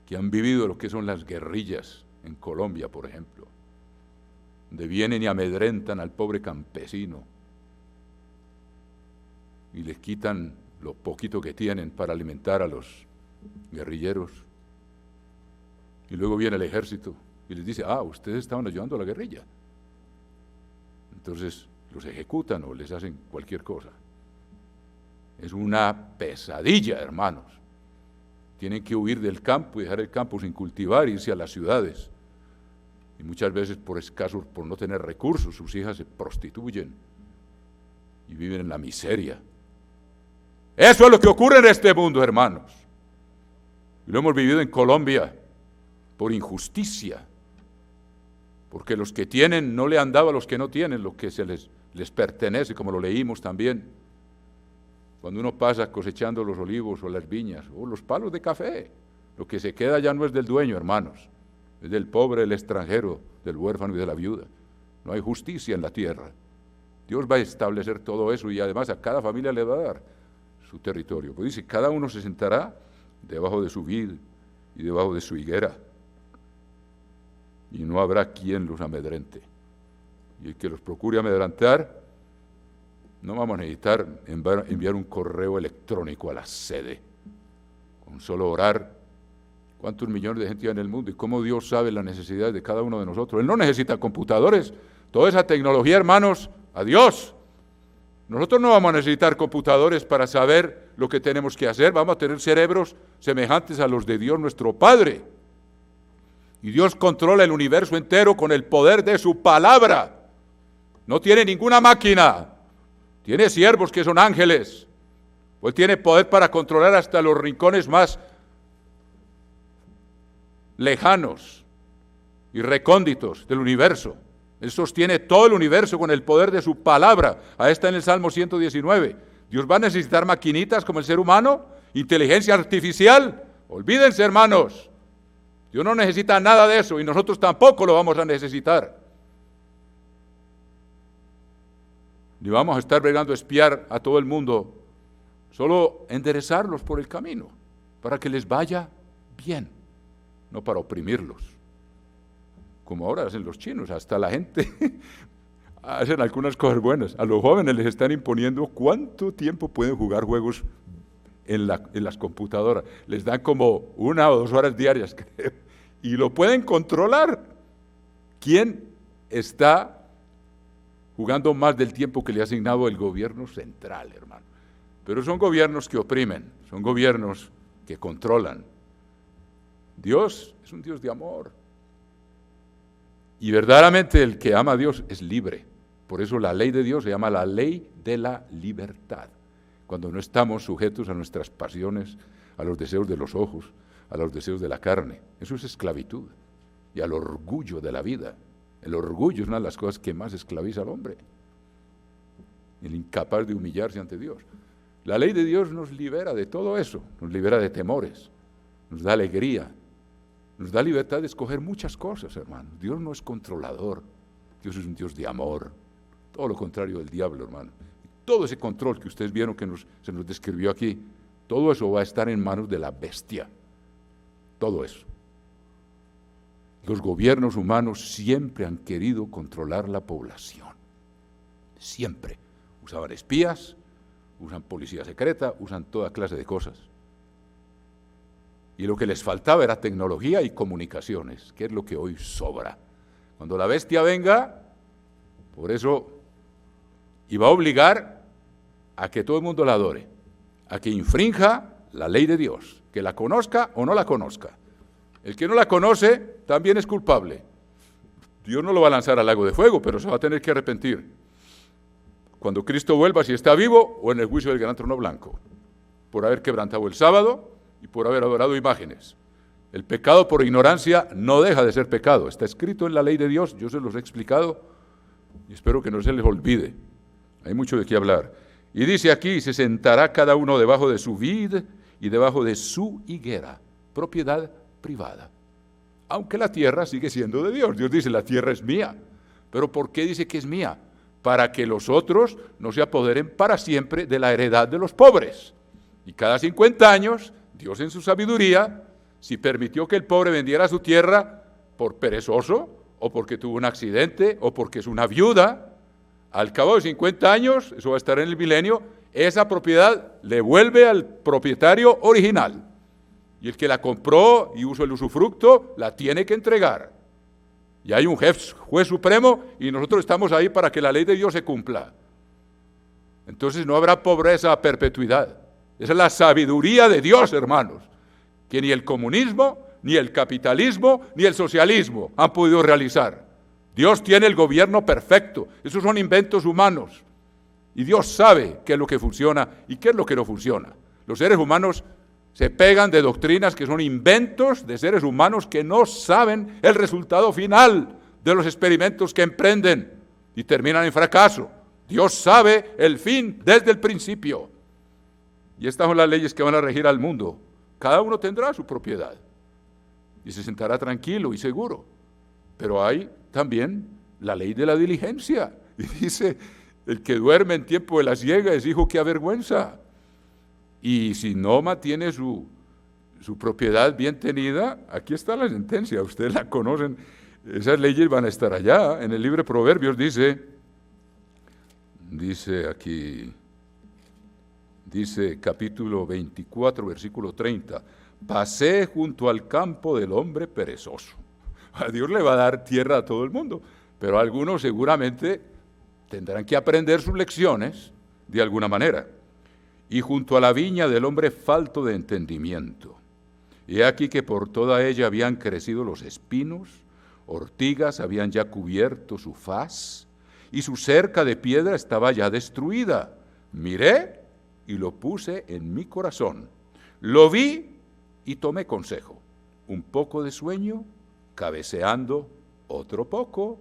que han vivido lo que son las guerrillas en Colombia, por ejemplo, donde vienen y amedrentan al pobre campesino y les quitan lo poquito que tienen para alimentar a los guerrilleros. Y luego viene el ejército y les dice, ustedes estaban ayudando a la guerrilla. Entonces los ejecutan o les hacen cualquier cosa. Es una pesadilla, hermanos. Tienen que huir del campo y dejar el campo sin cultivar, irse a las ciudades. Y muchas veces por no tener recursos, sus hijas se prostituyen y viven en la miseria. Eso es lo que ocurre en este mundo, hermanos. Y lo hemos vivido en Colombia por injusticia, porque los que tienen no le han dado a los que no tienen lo que les pertenece, como lo leímos también. Cuando uno pasa cosechando los olivos o las viñas o los palos de café, Lo que se queda ya no es del dueño, hermanos, es del pobre, del extranjero, del huérfano y de la viuda. No hay justicia en la tierra. Dios va a establecer todo eso y además a cada familia le va a dar su territorio. Pues dice, cada uno se sentará debajo de su vid y debajo de su higuera, y no habrá quien los amedrente. Y el que los procure amedrentar, no vamos a necesitar enviar un correo electrónico a la sede. Con solo orar, ¿cuántos millones de gente hay en el mundo? ¿Y cómo Dios sabe las necesidades de cada uno de nosotros? Él no necesita computadores. Toda esa tecnología, hermanos, adiós. Nosotros no vamos a necesitar computadores para saber lo que tenemos que hacer. Vamos a tener cerebros semejantes a los de Dios nuestro Padre. Y Dios controla el universo entero con el poder de su palabra. No tiene ninguna máquina. Tiene siervos que son ángeles. Pues tiene poder para controlar hasta los rincones más lejanos y recónditos del universo. Él sostiene todo el universo con el poder de su palabra. Ahí está en el Salmo 119. ¿Dios va a necesitar maquinitas como el ser humano? ¿Inteligencia artificial? Olvídense, hermanos. Dios no necesita nada de eso y nosotros tampoco lo vamos a necesitar. Ni vamos a estar bregando a espiar a todo el mundo, solo enderezarlos por el camino, para que les vaya bien, no para oprimirlos. Como ahora hacen los chinos, hasta la gente hacen algunas cosas buenas. A los jóvenes les están imponiendo cuánto tiempo pueden jugar juegos en las computadoras. Les dan como 1 o 2 horas diarias, creo, y lo pueden controlar. ¿Quién está jugando más del tiempo que le ha asignado el gobierno central, hermano? Pero son gobiernos que oprimen, son gobiernos que controlan. Dios es un Dios de amor. Y verdaderamente el que ama a Dios es libre. Por eso la ley de Dios se llama la ley de la libertad. Cuando no estamos sujetos a nuestras pasiones, a los deseos de los ojos, a los deseos de la carne. Eso es esclavitud. Y al orgullo de la vida. El orgullo es una de las cosas que más esclaviza al hombre. El incapaz de humillarse ante Dios. La ley de Dios nos libera de todo eso. Nos libera de temores. Nos da alegría. Nos da libertad de escoger muchas cosas, hermano. Dios no es controlador. Dios es un Dios de amor. Todo lo contrario del diablo, hermano. Todo ese control que ustedes vieron que se nos describió aquí, todo eso va a estar en manos de la bestia. Todo eso. Los gobiernos humanos siempre han querido controlar la población. Siempre. Usaban espías, usan policía secreta, usan toda clase de cosas. Y lo que les faltaba era tecnología y comunicaciones, que es lo que hoy sobra. Cuando la bestia venga, por eso, y va a obligar a que todo el mundo la adore, a que infrinja la ley de Dios, que la conozca o no la conozca. El que no la conoce también es culpable. Dios no lo va a lanzar al lago de fuego, pero se va a tener que arrepentir. Cuando Cristo vuelva, si está vivo, o en el juicio del gran trono blanco, por haber quebrantado el sábado, y por haber adorado imágenes. El pecado por ignorancia no deja de ser pecado. Está escrito en la ley de Dios, yo se los he explicado y espero que no se les olvide. Hay mucho de qué hablar. Y dice aquí, se sentará cada uno debajo de su vid y debajo de su higuera, propiedad privada. Aunque la tierra sigue siendo de Dios. Dios dice, la tierra es mía. ¿Pero por qué dice que es mía? Para que los otros no se apoderen para siempre de la heredad de los pobres. Y cada 50 años... Dios en su sabiduría, si permitió que el pobre vendiera su tierra por perezoso, o porque tuvo un accidente, o porque es una viuda, al cabo de 50 años, eso va a estar en el milenio, esa propiedad le vuelve al propietario original. Y el que la compró y usó el usufructo, la tiene que entregar. Y hay un juez supremo y nosotros estamos ahí para que la ley de Dios se cumpla. Entonces no habrá pobreza a perpetuidad. Esa es la sabiduría de Dios, hermanos, que ni el comunismo, ni el capitalismo, ni el socialismo han podido realizar. Dios tiene el gobierno perfecto. Esos son inventos humanos. Y Dios sabe qué es lo que funciona y qué es lo que no funciona. Los seres humanos se pegan de doctrinas que son inventos de seres humanos que no saben el resultado final de los experimentos que emprenden y terminan en fracaso. Dios sabe el fin desde el principio. Y estas son las leyes que van a regir al mundo. Cada uno tendrá su propiedad. y se sentará tranquilo y seguro. Pero hay también la ley de la diligencia. Y dice, el que duerme en tiempo de la siega es hijo que avergüenza. Y si no mantiene su propiedad bien tenida, aquí está la sentencia, ustedes la conocen, esas leyes van a estar allá. En el libro de Proverbios dice capítulo 24, versículo 30, pasé junto al campo del hombre perezoso. A Dios le va a dar tierra a todo el mundo, pero algunos seguramente tendrán que aprender sus lecciones de alguna manera. Y junto a la viña del hombre falto de entendimiento. Y he aquí que por toda ella habían crecido los espinos, ortigas habían ya cubierto su faz, y su cerca de piedra estaba ya destruida. Miré y lo puse en mi corazón. Lo vi y tomé consejo. Un poco de sueño, cabeceando otro poco,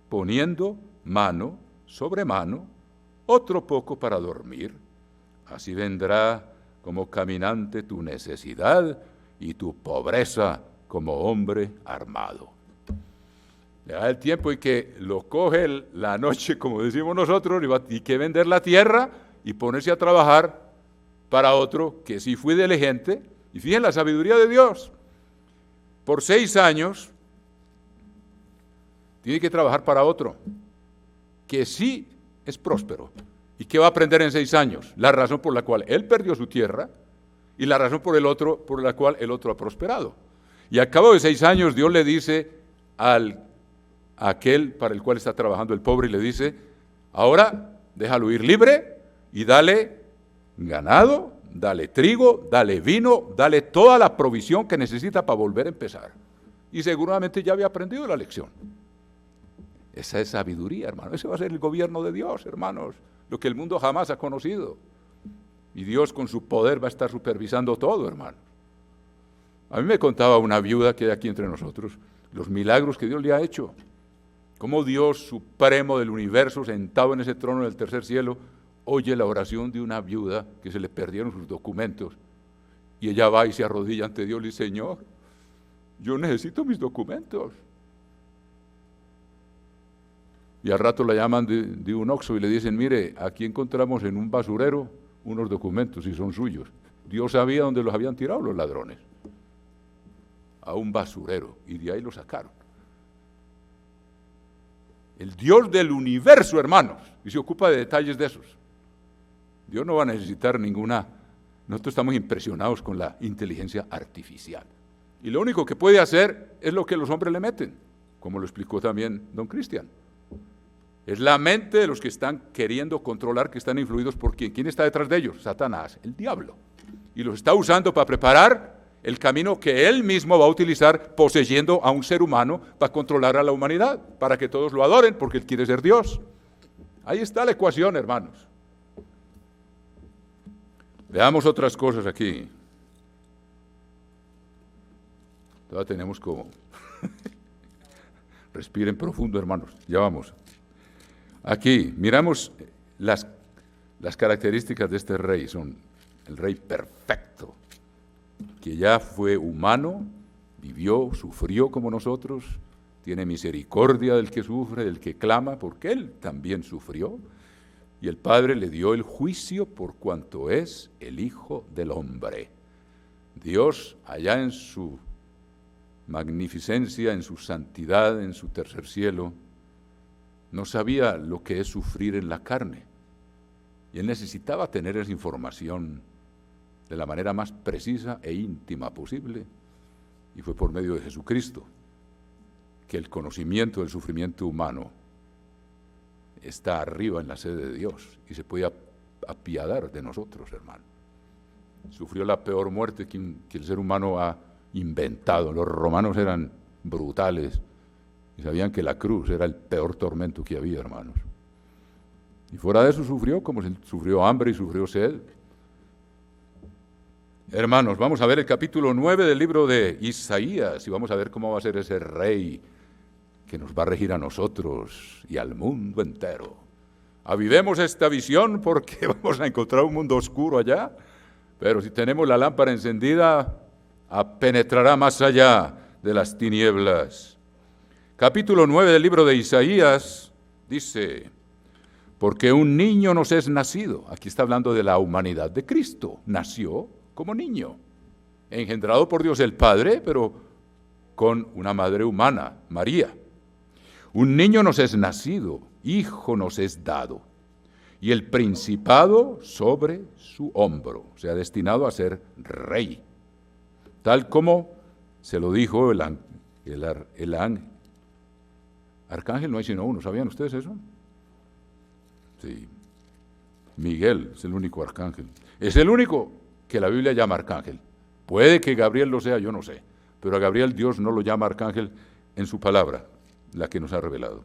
poniendo mano sobre mano, otro poco para dormir. Así vendrá como caminante tu necesidad y tu pobreza como hombre armado. Le da el tiempo y que lo coge la noche, como decimos nosotros, y que vender la tierra y ponerse a trabajar para otro que sí fue diligente. Y fíjense la sabiduría de Dios. Por 6 años tiene que trabajar para otro que sí es próspero. ¿Y qué va a aprender en 6 años? La razón por la cual él perdió su tierra y la razón por la cual el otro ha prosperado. Y al cabo de 6 años Dios le dice a aquel para el cual está trabajando el pobre, y le dice, ahora déjalo ir libre y dale ganado, dale trigo, dale vino, dale toda la provisión que necesita para volver a empezar. Y seguramente ya había aprendido la lección. Esa es sabiduría, hermano. Ese va a ser el gobierno de Dios, hermanos. Lo que el mundo jamás ha conocido. Y Dios con su poder va a estar supervisando todo, hermano. A mí me contaba una viuda que hay aquí entre nosotros, los milagros que Dios le ha hecho. Cómo Dios supremo del universo, sentado en ese trono del tercer cielo, oye la oración de una viuda que se le perdieron sus documentos. Y ella va y se arrodilla ante Dios y dice, Señor, yo necesito mis documentos. Y al rato la llaman de un Oxxo y le dicen, mire, aquí encontramos en un basurero unos documentos y son suyos. Dios sabía dónde los habían tirado los ladrones. A un basurero, y de ahí los sacaron. El Dios del universo, hermanos, y se ocupa de detalles de esos. Dios no va a necesitar ninguna. Nosotros estamos impresionados con la inteligencia artificial. Y lo único que puede hacer es lo que los hombres le meten, como lo explicó también don Cristian. Es la mente de los que están queriendo controlar, que están influidos por ¿quién? ¿Quién está detrás de ellos? Satanás, el diablo. Y los está usando para preparar el camino que él mismo va a utilizar poseyendo a un ser humano para controlar a la humanidad, para que todos lo adoren, porque él quiere ser Dios. Ahí está la ecuación, hermanos. Veamos otras cosas aquí. Todavía tenemos como... Respiren profundo, hermanos. Ya vamos. Aquí, miramos las características de este rey. Son el rey perfecto, que ya fue humano, vivió, sufrió como nosotros, tiene misericordia del que sufre, del que clama, porque él también sufrió, y el Padre le dio el juicio por cuanto es el Hijo del Hombre. Dios, allá en su magnificencia, en su santidad, en su tercer cielo, no sabía lo que es sufrir en la carne, y él necesitaba tener esa información de la manera más precisa e íntima posible, y fue por medio de Jesucristo que el conocimiento del sufrimiento humano está arriba en la sede de Dios y se puede apiadar de nosotros, hermano. Sufrió la peor muerte que el ser humano ha inventado. Los romanos eran brutales y sabían que la cruz era el peor tormento que había, hermanos. Y fuera de eso sufrió como sufrió hambre y sufrió sed. Hermanos, vamos a ver el capítulo 9 del libro de Isaías y vamos a ver cómo va a ser ese rey que nos va a regir a nosotros y al mundo entero. Avivemos esta visión porque vamos a encontrar un mundo oscuro allá, pero si tenemos la lámpara encendida, penetrará más allá de las tinieblas. Capítulo 9 del libro de Isaías dice, porque un niño nos es nacido. Aquí está hablando de la humanidad de Cristo. Nació como niño, engendrado por Dios el Padre, pero con una madre humana, María. Un niño nos es nacido, hijo nos es dado, y el principado sobre su hombro, o sea, destinado a ser rey, tal como se lo dijo el arcángel, no hay sino uno, ¿sabían ustedes eso? Sí, Miguel es el único arcángel, es el único que la Biblia llama arcángel. Puede que Gabriel lo sea, yo no sé, pero a Gabriel Dios no lo llama arcángel en su palabra, la que nos ha revelado.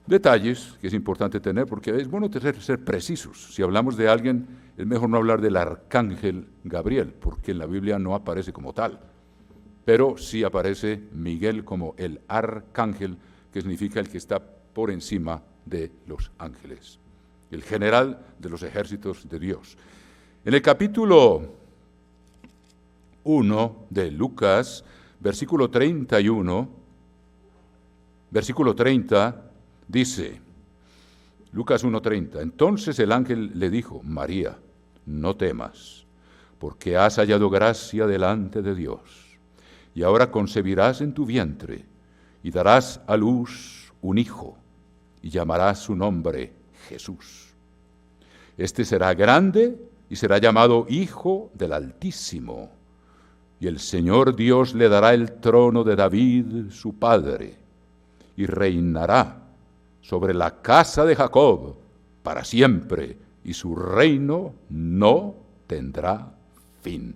Detalles que es importante tener, porque es bueno ser precisos. Si hablamos de alguien, es mejor no hablar del arcángel Gabriel, porque en la Biblia no aparece como tal, pero sí aparece Miguel como el arcángel, que significa el que está por encima de los ángeles, el general de los ejércitos de Dios. En el capítulo 1 de Lucas, versículo 31, versículo 30, dice, Lucas 1:30, entonces el ángel le dijo, María, no temas, porque has hallado gracia delante de Dios, y ahora concebirás en tu vientre, y darás a luz un hijo, y llamarás su nombre Jesús. Este será grande, y será llamado Hijo del Altísimo, y el Señor Dios le dará el trono de David, su padre, y reinará sobre la casa de Jacob para siempre, y su reino no tendrá fin.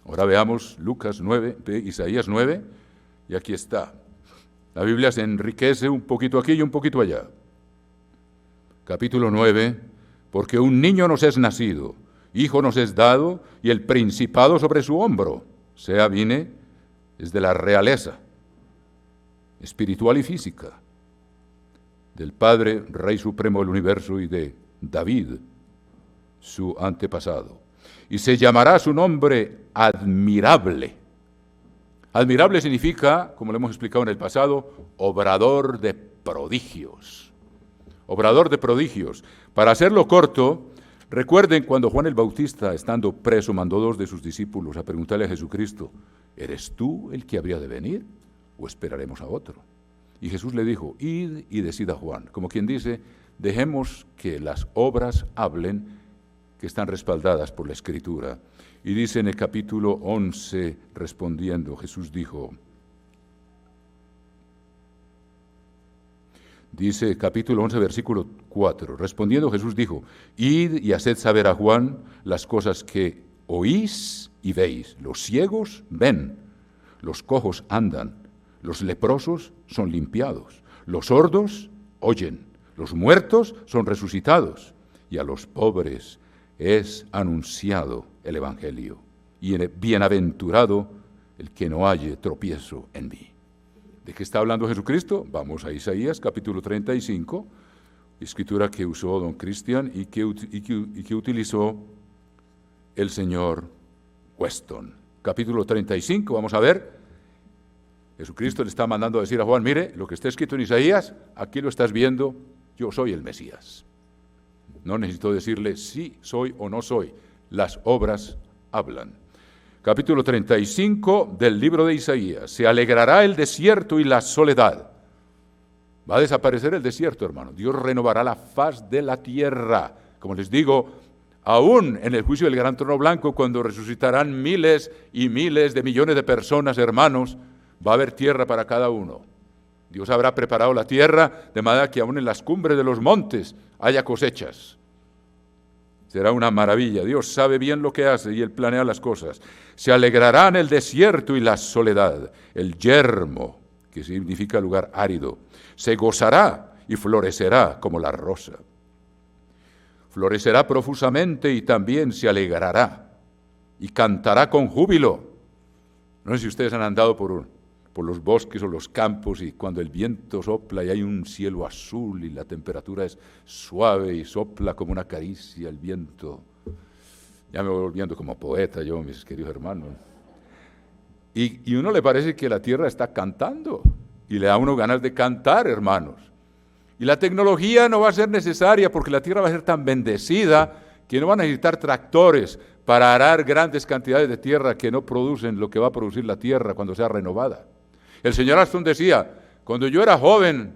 Ahora veamos Lucas 9, Isaías 9, y aquí está. La Biblia se enriquece un poquito aquí y un poquito allá. Capítulo 9, porque un niño nos es nacido, hijo nos es dado, y el principado sobre su hombro, sea viene, es de la realeza espiritual y física, del Padre, Rey Supremo del universo, y de David, su antepasado. Y se llamará su nombre Admirable. Admirable significa, como lo hemos explicado en el pasado, obrador de prodigios. Obrador de prodigios. Para hacerlo corto, recuerden cuando Juan el Bautista, estando preso, mandó 2 de sus discípulos a preguntarle a Jesucristo, ¿eres tú el que habría de venir o esperaremos a otro? Y Jesús le dijo, id y decid a Juan, como quien dice, dejemos que las obras hablen, que están respaldadas por la Escritura. Y dice en el capítulo 11, respondiendo, Jesús dijo, dice capítulo 11, versículo 4, respondiendo Jesús dijo, id y haced saber a Juan las cosas que oís y veis. Los ciegos ven, los cojos andan, los leprosos son limpiados, los sordos oyen, los muertos son resucitados, y a los pobres es anunciado el Evangelio. Y bienaventurado el que no halle tropiezo en mí. ¿De qué está hablando Jesucristo? Vamos a Isaías, capítulo 35, escritura que usó don Cristian y que utilizó el señor Weston. Capítulo 35, vamos a ver. Jesucristo le está mandando a decir a Juan, mire, lo que está escrito en Isaías, aquí lo estás viendo, yo soy el Mesías. No necesito decirle sí soy o no soy, las obras hablan. Capítulo 35 del libro de Isaías, se alegrará el desierto y la soledad. Va a desaparecer el desierto, hermano. Dios renovará la faz de la tierra. Como les digo, aún en el juicio del gran trono blanco, cuando resucitarán miles y miles de millones de personas, hermanos, va a haber tierra para cada uno. Dios habrá preparado la tierra de manera que aún en las cumbres de los montes haya cosechas. Será una maravilla. Dios sabe bien lo que hace y Él planea las cosas. Se alegrarán el desierto y la soledad, el yermo, que significa lugar árido. Se gozará y florecerá como la rosa. Florecerá profusamente y también se alegrará y cantará con júbilo. No sé si ustedes han andado por los bosques o los campos y cuando el viento sopla y hay un cielo azul y la temperatura es suave y sopla como una caricia el viento. Ya me voy volviendo como poeta yo, mis queridos hermanos. Y uno le parece que la tierra está cantando, y le da a uno ganas de cantar, hermanos. Y la tecnología no va a ser necesaria porque la tierra va a ser tan bendecida que no van a necesitar tractores para arar grandes cantidades de tierra que no producen lo que va a producir la tierra cuando sea renovada. El señor Aston decía, cuando yo era joven,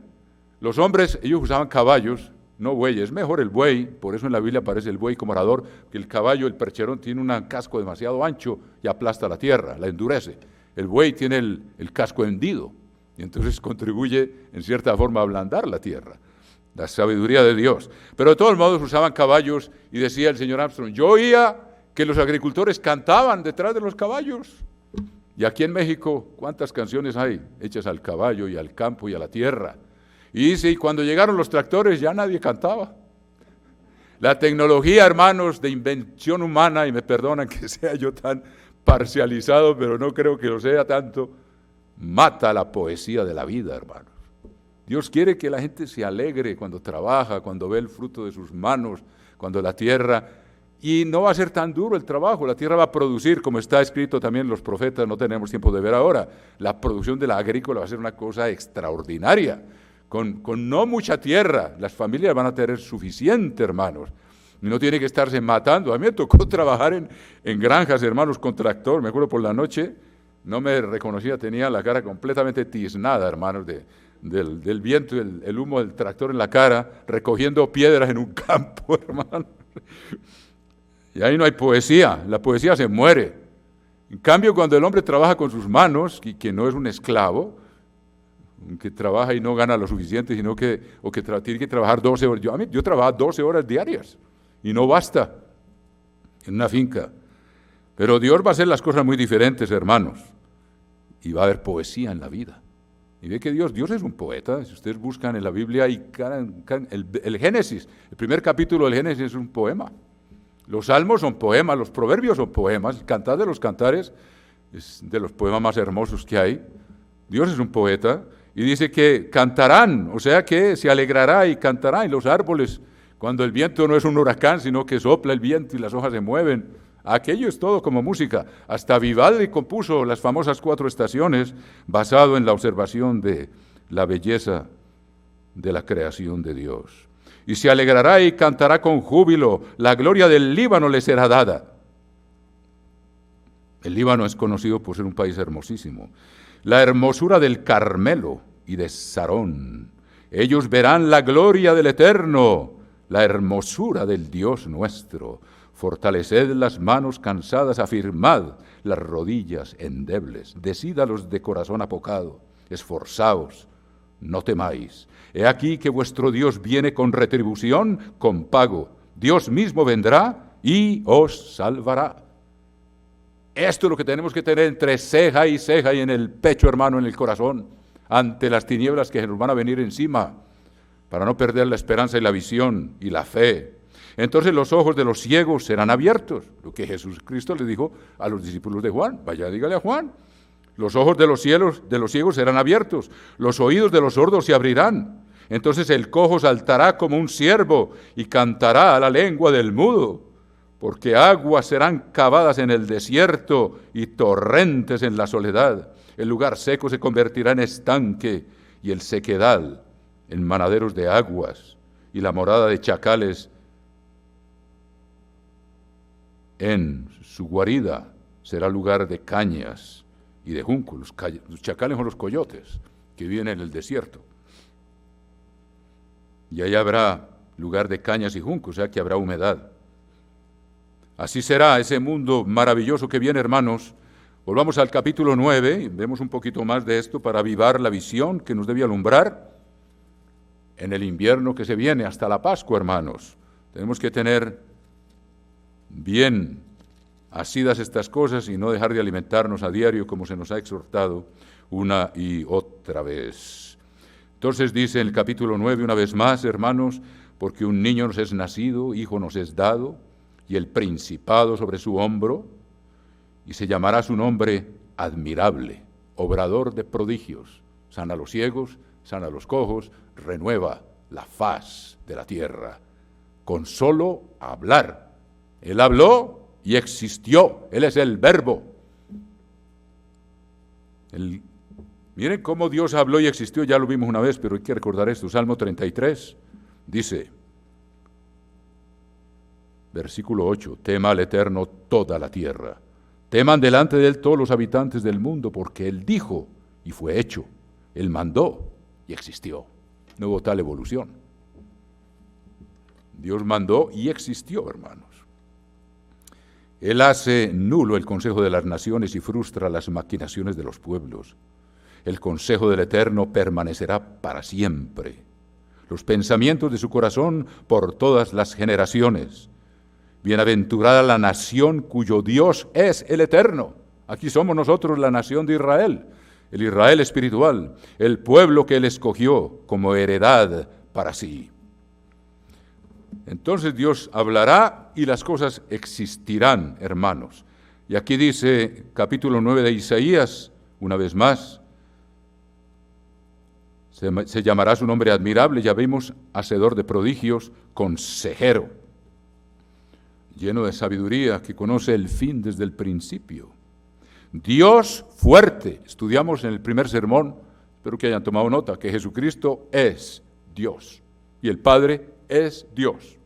los hombres, ellos usaban caballos, no bueyes, mejor el buey, por eso en la Biblia aparece el buey como arador, que el caballo, el percherón, tiene un casco demasiado ancho y aplasta la tierra, la endurece. El buey tiene el casco hendido, y entonces contribuye en cierta forma a ablandar la tierra, la sabiduría de Dios. Pero de todos modos usaban caballos, y decía el señor Armstrong, yo oía que los agricultores cantaban detrás de los caballos. Y aquí en México, ¿cuántas canciones hay hechas al caballo y al campo y a la tierra? Y dice, y cuando llegaron los tractores ya nadie cantaba. La tecnología, hermanos, de invención humana, y me perdonan que sea yo tan parcializado, pero no creo que lo sea tanto, mata la poesía de la vida, hermanos. Dios quiere que la gente se alegre cuando trabaja, cuando ve el fruto de sus manos, cuando la tierra, y no va a ser tan duro el trabajo, la tierra va a producir, como está escrito también en los profetas, no tenemos tiempo de ver ahora, la producción de la agrícola va a ser una cosa extraordinaria. Con no mucha tierra, las familias van a tener suficiente, hermanos, y no tiene que estarse matando. A mí me tocó trabajar en granjas, hermanos, con tractor, me acuerdo por la noche, no me reconocía, tenía la cara completamente tiznada, hermanos, del viento, el humo del tractor en la cara, recogiendo piedras en un campo, hermano. Y ahí no hay poesía, la poesía se muere. En cambio, cuando el hombre trabaja con sus manos, que no es un esclavo, que trabaja y no gana lo suficiente, sino que tiene que trabajar 12 horas. Yo trabajaba 12 horas diarias y no basta en una finca. Pero Dios va a hacer las cosas muy diferentes, hermanos, y va a haber poesía en la vida. Y ve que Dios es un poeta. Si ustedes buscan en la Biblia, el Génesis, el primer capítulo del Génesis es un poema. Los salmos son poemas, los proverbios son poemas, el Cantar de los Cantares es de los poemas más hermosos que hay. Dios es un poeta. Y dice que cantarán, o sea que se alegrará y cantará en los árboles, cuando el viento no es un huracán, sino que sopla el viento y las hojas se mueven. Aquello es todo como música. Hasta Vivaldi compuso las famosas 4 estaciones, basado en la observación de la belleza de la creación de Dios. Y se alegrará y cantará con júbilo, la gloria del Líbano le será dada. El Líbano es conocido por ser un país hermosísimo. La hermosura del Carmelo y de Sarón. Ellos verán la gloria del Eterno, la hermosura del Dios nuestro. Fortaleced las manos cansadas, afirmad las rodillas endebles. Decid a los de corazón apocado, esforzaos, no temáis. He aquí que vuestro Dios viene con retribución, con pago. Dios mismo vendrá y os salvará. Esto es lo que tenemos que tener entre ceja y en el pecho, hermano, en el corazón, ante las tinieblas que nos van a venir encima, para no perder la esperanza y la visión y la fe. Entonces los ojos de los ciegos serán abiertos, lo que Jesucristo le dijo a los discípulos de Juan. Vaya, dígale a Juan. Los ojos de los ciegos serán abiertos, los oídos de los sordos se abrirán. Entonces el cojo saltará como un ciervo y cantará a la lengua del mudo. Porque aguas serán cavadas en el desierto y torrentes en la soledad. El lugar seco se convertirá en estanque y el sequedal en manaderos de aguas y la morada de chacales en su guarida será lugar de cañas y de juncos. Los chacales son los coyotes que viven en el desierto. Y allá habrá lugar de cañas y juncos, o sea que habrá humedad. Así será ese mundo maravilloso que viene, hermanos. Volvamos al capítulo 9 y vemos un poquito más de esto para avivar la visión que nos debe alumbrar en el invierno que se viene hasta la Pascua, hermanos. Tenemos que tener bien asidas estas cosas y no dejar de alimentarnos a diario como se nos ha exhortado una y otra vez. Entonces dice en el capítulo 9 una vez más, hermanos, porque un niño nos es nacido, hijo nos es dado, y el principado sobre su hombro, y se llamará su nombre admirable, obrador de prodigios, sana a los ciegos, sana a los cojos, renueva la faz de la tierra, con solo hablar. Él habló y existió, Él es el verbo. Miren cómo Dios habló y existió, ya lo vimos una vez, pero hay que recordar esto. Salmo 33 dice, versículo 8, tema al Eterno toda la tierra. Teman delante de Él todos los habitantes del mundo, porque Él dijo y fue hecho. Él mandó y existió. No hubo tal evolución. Dios mandó y existió, hermanos. Él hace nulo el consejo de las naciones y frustra las maquinaciones de los pueblos. El consejo del Eterno permanecerá para siempre. Los pensamientos de su corazón por todas las generaciones. Bienaventurada la nación cuyo Dios es el Eterno. Aquí somos nosotros la nación de Israel, el Israel espiritual, el pueblo que Él escogió como heredad para sí. Entonces Dios hablará y las cosas existirán, hermanos. Y aquí dice, capítulo 9 de Isaías, una vez más, se llamará su nombre admirable, ya vimos, hacedor de prodigios, consejero, lleno de sabiduría, que conoce el fin desde el principio. Dios fuerte. Estudiamos en el primer sermón, espero que hayan tomado nota, que Jesucristo es Dios y el Padre es Dios.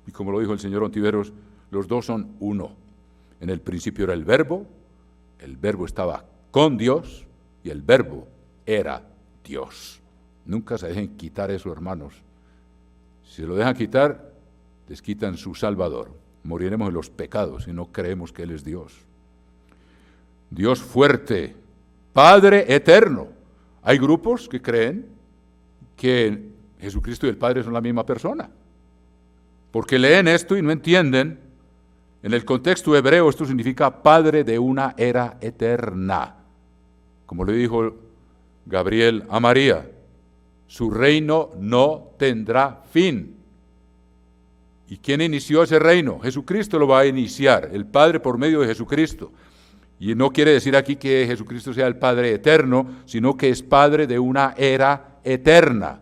Y como lo dijo el señor Ontiveros, los dos son uno. En el principio era el Verbo estaba con Dios y el Verbo era Dios. Nunca se dejen quitar eso, hermanos. Si se lo dejan quitar, les quitan su Salvador. Moriremos en los pecados si no creemos que Él es Dios. Dios fuerte, Padre eterno. Hay grupos que creen que Jesucristo y el Padre son la misma persona, porque leen esto y no entienden. En el contexto hebreo esto significa Padre de una era eterna. Como le dijo Gabriel a María, su reino no tendrá fin. ¿Y quién inició ese reino? Jesucristo lo va a iniciar, el Padre por medio de Jesucristo. Y no quiere decir aquí que Jesucristo sea el Padre eterno, sino que es Padre de una era eterna.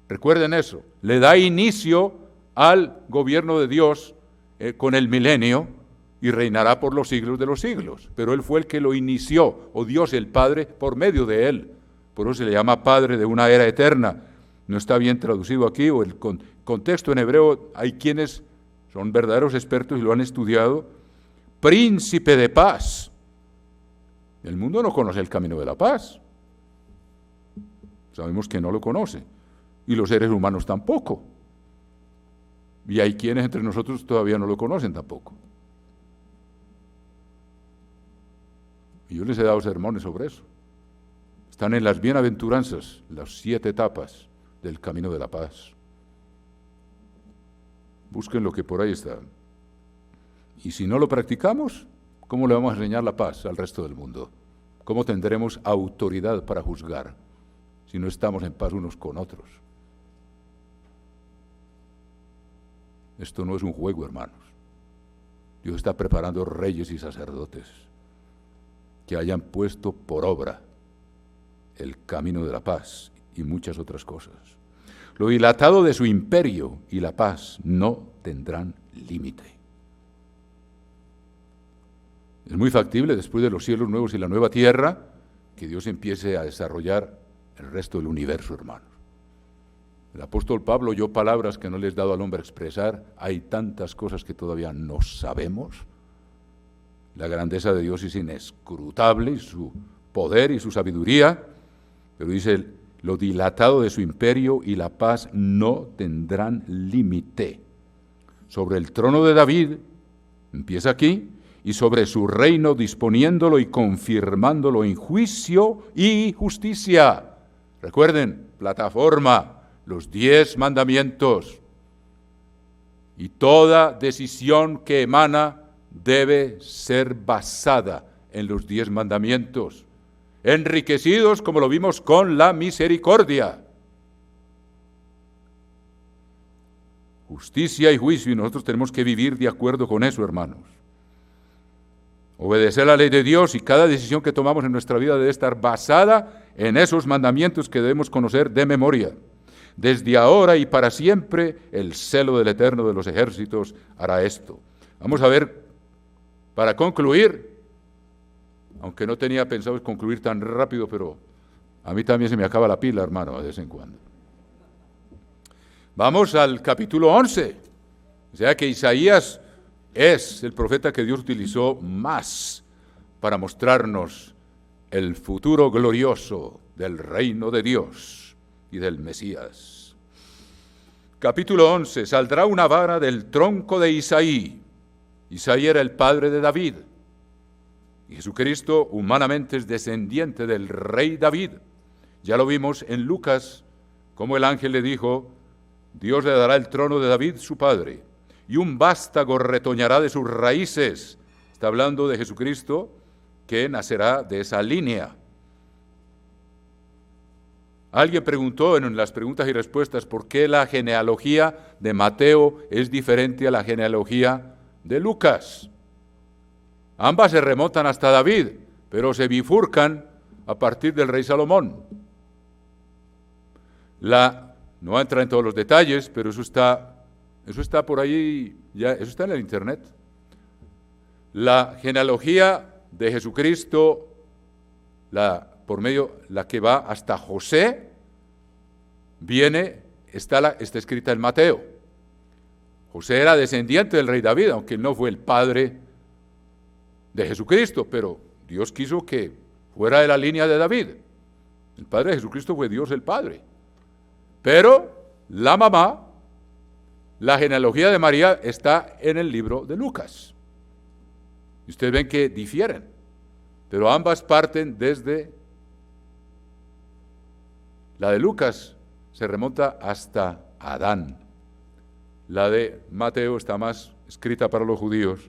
Recuerden eso, le da inicio al gobierno de Dios con el milenio y reinará por los siglos de los siglos. Pero Él fue el que lo inició, o Dios el Padre, por medio de Él. Por eso se le llama Padre de una era eterna. No está bien traducido aquí, o el contexto en hebreo, hay quienes son verdaderos expertos y lo han estudiado. Príncipe de paz. El mundo no conoce el camino de la paz. Sabemos que no lo conoce. Y los seres humanos tampoco. Y hay quienes entre nosotros todavía no lo conocen tampoco. Y yo les he dado sermones sobre eso. Están en las bienaventuranzas, las 7 etapas del camino de la paz. Busquen lo que por ahí está. Y si no lo practicamos, ¿cómo le vamos a enseñar la paz al resto del mundo? ¿Cómo tendremos autoridad para juzgar si no estamos en paz unos con otros? Esto no es un juego, hermanos. Dios está preparando reyes y sacerdotes que hayan puesto por obra el camino de la paz y muchas otras cosas. Lo dilatado de su imperio y la paz no tendrán límite. Es muy factible, después de los cielos nuevos y la nueva tierra, que Dios empiece a desarrollar el resto del universo, hermanos. El apóstol Pablo oyó palabras que no les he dado al hombre expresar. Hay tantas cosas que todavía no sabemos. La grandeza de Dios es inescrutable, y su poder y su sabiduría, pero dice, lo dilatado de su imperio y la paz no tendrán límite. Sobre el trono de David, empieza aquí, y sobre su reino disponiéndolo y confirmándolo en juicio y justicia. Recuerden, plataforma, los 10 mandamientos. Y toda decisión que emana debe ser basada en los 10 mandamientos, enriquecidos, como lo vimos, con la misericordia. Justicia y juicio, y nosotros tenemos que vivir de acuerdo con eso, hermanos. Obedecer la ley de Dios, y cada decisión que tomamos en nuestra vida debe estar basada en esos mandamientos que debemos conocer de memoria. Desde ahora y para siempre, el celo del Eterno de los ejércitos hará esto. Vamos a ver, para concluir, aunque no tenía pensado concluir tan rápido, pero a mí también se me acaba la pila, hermano, de vez en cuando. Vamos al capítulo 11. O sea que Isaías es el profeta que Dios utilizó más para mostrarnos el futuro glorioso del reino de Dios y del Mesías. Capítulo 11. Saldrá una vara del tronco de Isaí. Isaí era el padre de David. Y Jesucristo humanamente es descendiente del rey David. Ya lo vimos en Lucas, como el ángel le dijo, Dios le dará el trono de David, su padre, y un vástago retoñará de sus raíces. Está hablando de Jesucristo, que nacerá de esa línea. Alguien preguntó en las preguntas y respuestas por qué la genealogía de Mateo es diferente a la genealogía de Lucas. Ambas se remontan hasta David, pero se bifurcan a partir del rey Salomón. No voy a entrar en todos los detalles, pero eso está por ahí, eso está en el internet. La genealogía de Jesucristo, la que va hasta José, está escrita en Mateo. José era descendiente del rey David, aunque no fue el padre de Jesucristo, pero Dios quiso que fuera de la línea de David. El padre de Jesucristo fue Dios el Padre. Pero la mamá, la genealogía de María está en el libro de Lucas. Y ustedes ven que difieren, pero ambas parten desde la de Lucas, se remonta hasta Adán. La de Mateo está más escrita para los judíos,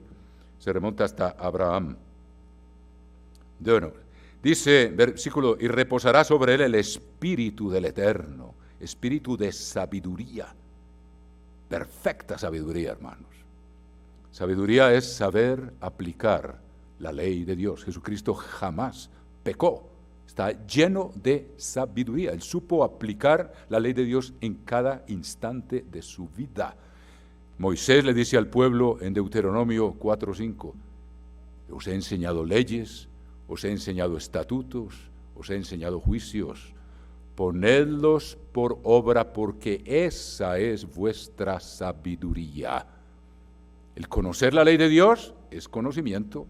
se remonta hasta Abraham. Bueno, dice, versículo, y reposará sobre él el espíritu del Eterno, espíritu de sabiduría, perfecta sabiduría, hermanos. Sabiduría es saber aplicar la ley de Dios. Jesucristo jamás pecó, está lleno de sabiduría. Él supo aplicar la ley de Dios en cada instante de su vida. Moisés le dice al pueblo en Deuteronomio 4:5, os he enseñado leyes, os he enseñado estatutos, os he enseñado juicios, ponedlos por obra porque esa es vuestra sabiduría. El conocer la ley de Dios es conocimiento,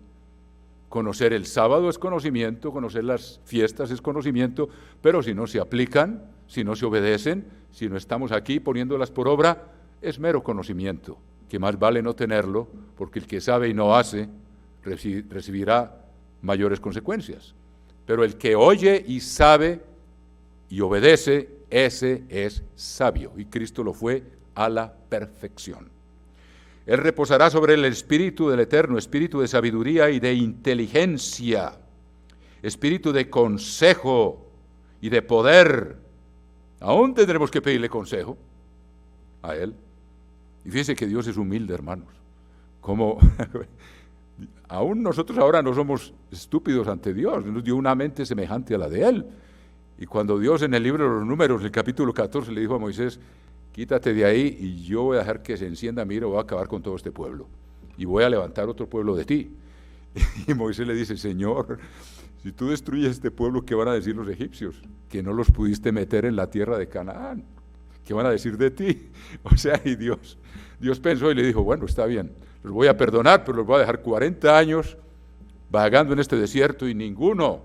conocer el sábado es conocimiento, conocer las fiestas es conocimiento, pero si no se aplican, si no se obedecen, si no estamos aquí poniéndolas por obra, es mero conocimiento, que más vale no tenerlo, porque el que sabe y no hace recibirá mayores consecuencias. Pero el que oye y sabe y obedece, ese es sabio, y Cristo lo fue a la perfección. Él reposará sobre el espíritu del Eterno, espíritu de sabiduría y de inteligencia, espíritu de consejo y de poder. Aún tendremos que pedirle consejo a Él. Y fíjense que Dios es humilde, hermanos. Como aún nosotros ahora no somos estúpidos ante Dios, nos dio una mente semejante a la de Él. Y cuando Dios en el libro de los Números, el capítulo 14, le dijo a Moisés, quítate de ahí y yo voy a dejar que se encienda mi ira, voy a acabar con todo este pueblo. Y voy a levantar otro pueblo de ti. Y Moisés le dice, Señor, si tú destruyes este pueblo, ¿qué van a decir los egipcios? Que no los pudiste meter en la tierra de Canaán. ¿Qué van a decir de ti? O sea, y Dios pensó y le dijo, bueno, está bien, los voy a perdonar, pero los voy a dejar 40 años vagando en este desierto y ninguno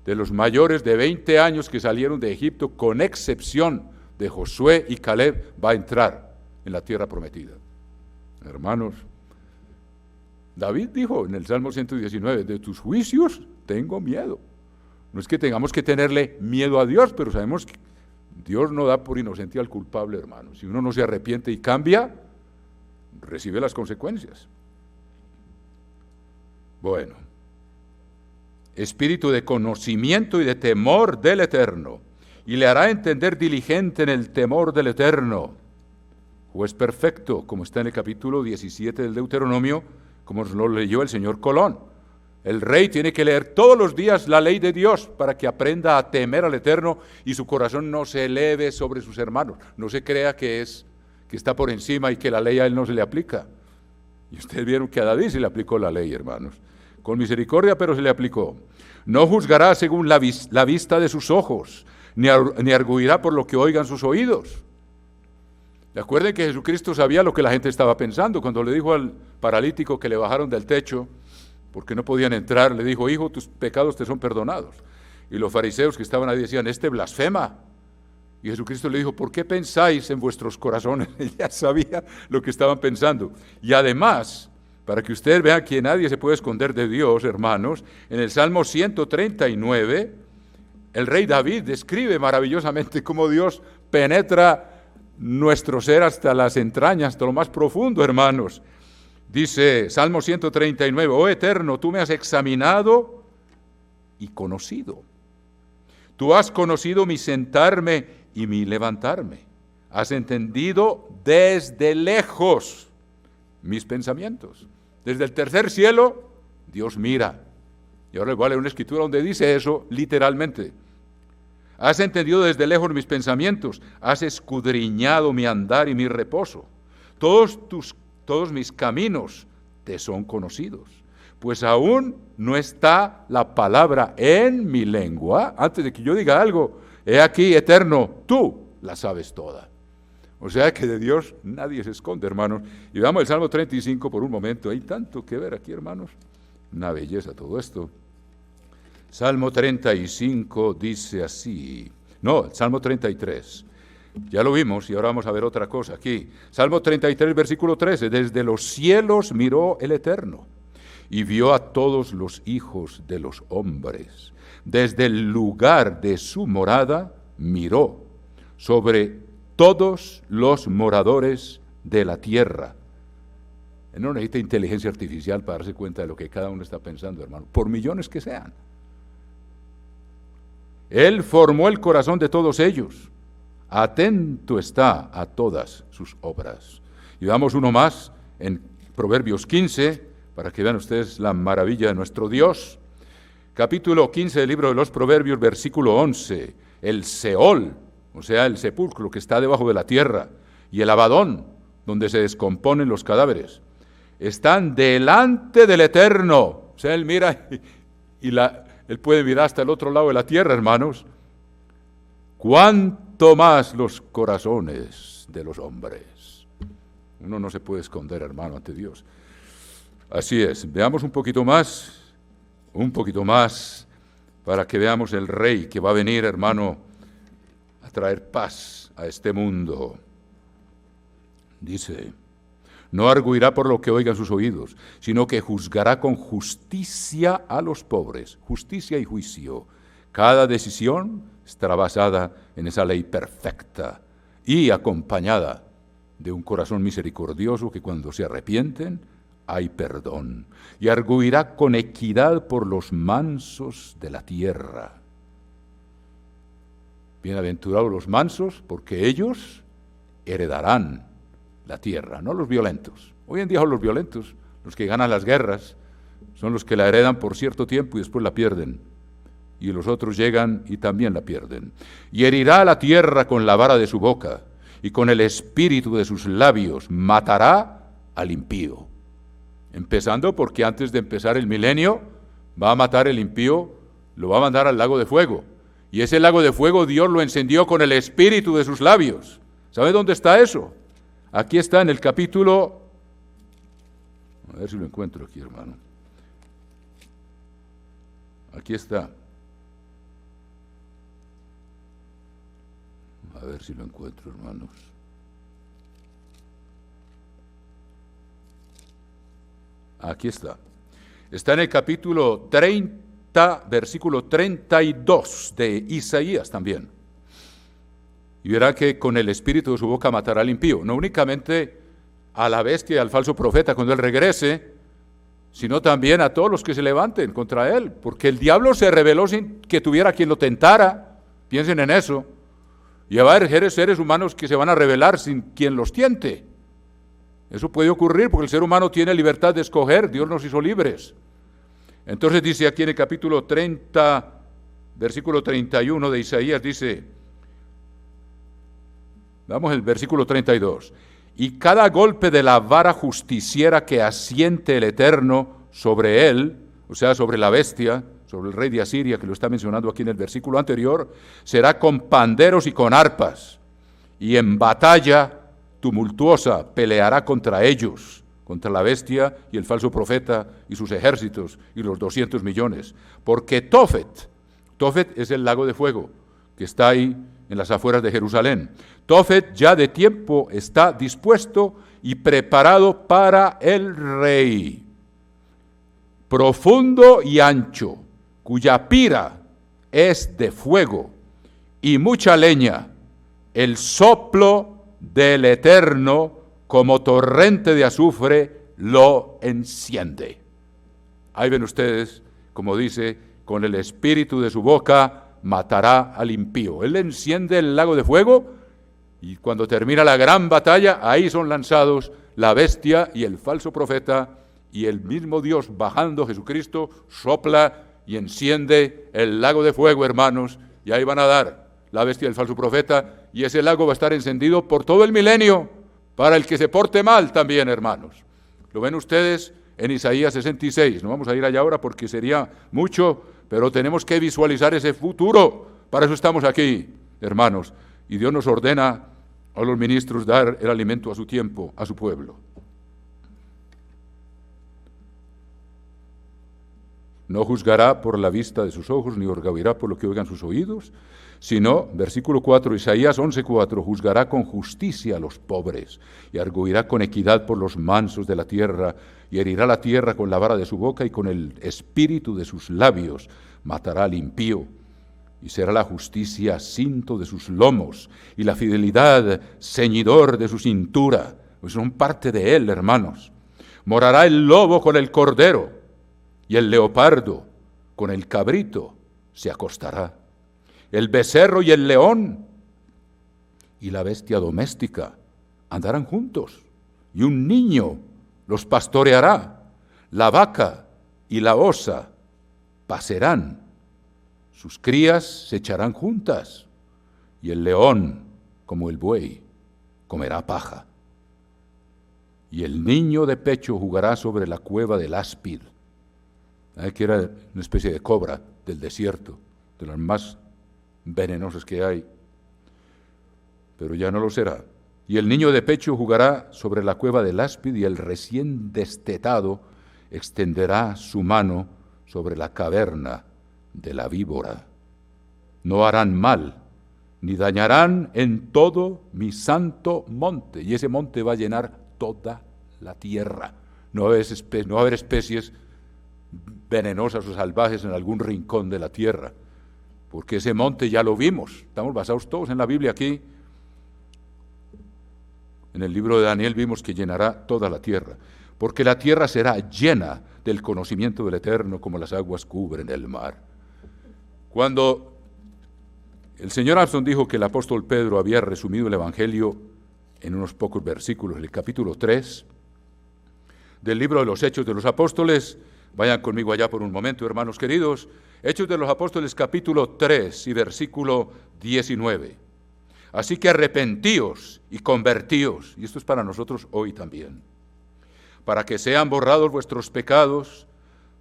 de los mayores de 20 años que salieron de Egipto, con excepción de Josué y Caleb, va a entrar en la tierra prometida. Hermanos, David dijo en el Salmo 119, de tus juicios tengo miedo. No es que tengamos que tenerle miedo a Dios, pero sabemos que Dios no da por inocente al culpable, hermanos. Si uno no se arrepiente y cambia, recibe las consecuencias. Bueno, espíritu de conocimiento y de temor del Eterno, y le hará entender diligente en el temor del Eterno. Juez perfecto, como está en el capítulo 17 del Deuteronomio, como lo leyó el señor Colón. El rey tiene que leer todos los días la ley de Dios para que aprenda a temer al Eterno y su corazón no se eleve sobre sus hermanos. No se crea que está por encima y que la ley a él no se le aplica. Y ustedes vieron que a David se le aplicó la ley, hermanos. con misericordia, pero se le aplicó. No juzgará según la vista de sus ojos, ni arguirá por lo que oigan sus oídos. Recuerden que Jesucristo sabía lo que la gente estaba pensando. Cuando le dijo al paralítico que le bajaron del techo, porque no podían entrar, le dijo: hijo, tus pecados te son perdonados. Y los fariseos que estaban ahí decían: este blasfema. Y Jesucristo le dijo: ¿por qué pensáis en vuestros corazones? Él ya sabía lo que estaban pensando. Y además, para que ustedes vean que nadie se puede esconder de Dios, hermanos, en el Salmo 139, el rey David describe maravillosamente cómo Dios penetra nuestro ser hasta las entrañas, hasta lo más profundo, hermanos. Dice Salmo 139, oh Eterno, tú me has examinado y conocido. Tú has conocido mi sentarme y mi levantarme. Has entendido desde lejos mis pensamientos. Desde el tercer cielo, Dios mira. Y ahora les voy a leer una escritura donde dice eso literalmente. Has entendido desde lejos mis pensamientos, has escudriñado mi andar y mi reposo. Todos mis caminos te son conocidos, pues aún no está la palabra en mi lengua. Antes de que yo diga algo, he aquí, Eterno, tú la sabes toda. O sea que de Dios nadie se esconde, hermanos. Y veamos el Salmo 35 por un momento. Hay tanto que ver aquí, hermanos. Una belleza todo esto. Salmo 35 dice así. No, Salmo 33. Ya lo vimos y ahora vamos a ver otra cosa aquí. Salmo 33, versículo 13. Desde los cielos miró el Eterno y vio a todos los hijos de los hombres. Desde el lugar de su morada miró sobre todos los moradores de la tierra. No necesita inteligencia artificial para darse cuenta de lo que cada uno está pensando, hermano, por millones que sean. Él formó el corazón de todos ellos. Atento está a todas sus obras. Y damos uno más en Proverbios 15, para que vean ustedes la maravilla de nuestro Dios. Capítulo 15 del libro de los Proverbios, versículo 11. El Seol, o sea, el sepulcro que está debajo de la tierra, y el Abadón, donde se descomponen los cadáveres, están delante del Eterno. O sea, Él mira y Él puede mirar hasta el otro lado de la tierra, hermanos. Cuánto más los corazones de los hombres. Uno no se puede esconder, hermano, ante Dios. Así es. Veamos un poquito más, para que veamos el Rey que va a venir, hermano, a traer paz a este mundo. Dice: no arguirá por lo que oigan sus oídos, sino que juzgará con justicia a los pobres, justicia y juicio. Cada decisión estará basada en esa ley perfecta y acompañada de un corazón misericordioso que cuando se arrepienten hay perdón. Y arguirá con equidad por los mansos de la tierra. Bienaventurados los mansos, porque ellos heredarán la tierra, no los violentos. Hoy en día son los violentos, los que ganan las guerras, son los que la heredan por cierto tiempo y después la pierden. Y los otros llegan y también la pierden. Y herirá la tierra con la vara de su boca, y con el espíritu de sus labios matará al impío. Empezando porque antes de empezar el milenio, va a matar el impío, lo va a mandar al lago de fuego. Y ese lago de fuego Dios lo encendió con el espíritu de sus labios. ¿Sabe dónde está eso? Aquí está en el capítulo, a ver si lo encuentro aquí, hermano. Aquí está. A ver si lo encuentro, hermanos. Aquí está. Está en el capítulo 30, versículo 32 de Isaías también. Y verá que con el espíritu de su boca matará al impío. No únicamente a la bestia y al falso profeta cuando él regrese, sino también a todos los que se levanten contra él. Porque el diablo se rebeló sin que tuviera quien lo tentara. Piensen en eso. Y va a haber seres humanos que se van a rebelar sin quien los tiente. Eso puede ocurrir porque el ser humano tiene libertad de escoger. Dios nos hizo libres. Entonces dice aquí en el capítulo 30, versículo 31 de Isaías, dice, vamos al versículo 32. Y cada golpe de la vara justiciera que asiente el Eterno sobre él, o sea, sobre la bestia, sobre el rey de Asiria, que lo está mencionando aquí en el versículo anterior, será con panderos y con arpas, y en batalla tumultuosa peleará contra ellos, contra la bestia y el falso profeta y sus ejércitos y los 200 millones. Porque Tofet es el lago de fuego que está ahí en las afueras de Jerusalén. Tofet ya de tiempo está dispuesto y preparado para el rey, profundo y ancho, cuya pira es de fuego y mucha leña, el soplo del Eterno como torrente de azufre lo enciende. Ahí ven ustedes, como dice, con el espíritu de su boca matará al impío. Él enciende el lago de fuego y cuando termina la gran batalla, ahí son lanzados la bestia y el falso profeta, y el mismo Dios bajando, Jesucristo, sopla y enciende el lago de fuego, hermanos, y ahí van a dar la bestia y el falso profeta, y ese lago va a estar encendido por todo el milenio, para el que se porte mal también, hermanos. Lo ven ustedes en Isaías 66, no vamos a ir allá ahora porque sería mucho, pero tenemos que visualizar ese futuro, para eso estamos aquí, hermanos, y Dios nos ordena a los ministros dar el alimento a su tiempo, a su pueblo. No juzgará por la vista de sus ojos, ni orgullará por lo que oigan sus oídos, sino, versículo 4, Isaías 11:4, juzgará con justicia a los pobres, y arguirá con equidad por los mansos de la tierra, y herirá la tierra con la vara de su boca, y con el espíritu de sus labios matará al impío, y será la justicia cinto de sus lomos, y la fidelidad ceñidor de su cintura, pues son parte de él, hermanos. Morará el lobo con el cordero, y el leopardo con el cabrito se acostará. El becerro y el león y la bestia doméstica andarán juntos, y un niño los pastoreará. La vaca y la osa pacerán, sus crías se echarán juntas, y el león, como el buey, comerá paja. Y el niño de pecho jugará sobre la cueva del áspid, que era una especie de cobra del desierto, de las más venenosas que hay, pero ya no lo será. Y el niño de pecho jugará sobre la cueva del áspid, y el recién destetado extenderá su mano sobre la caverna de la víbora. No harán mal, ni dañarán en todo mi santo monte, y ese monte va a llenar toda la tierra. No va a haber especies venenosas o salvajes en algún rincón de la tierra, porque ese monte ya lo vimos. Estamos basados todos en la Biblia aquí. En el libro de Daniel vimos que llenará toda la tierra, porque la tierra será llena del conocimiento del Eterno como las aguas cubren el mar. Cuando el señor Armstrong dijo que el apóstol Pedro había resumido el Evangelio en unos pocos versículos, en el capítulo 3 del libro de los Hechos de los Apóstoles, vayan conmigo allá por un momento, hermanos queridos. Hechos de los Apóstoles, capítulo 3 y versículo 19. Así que arrepentíos y convertíos, y esto es para nosotros hoy también, para que sean borrados vuestros pecados,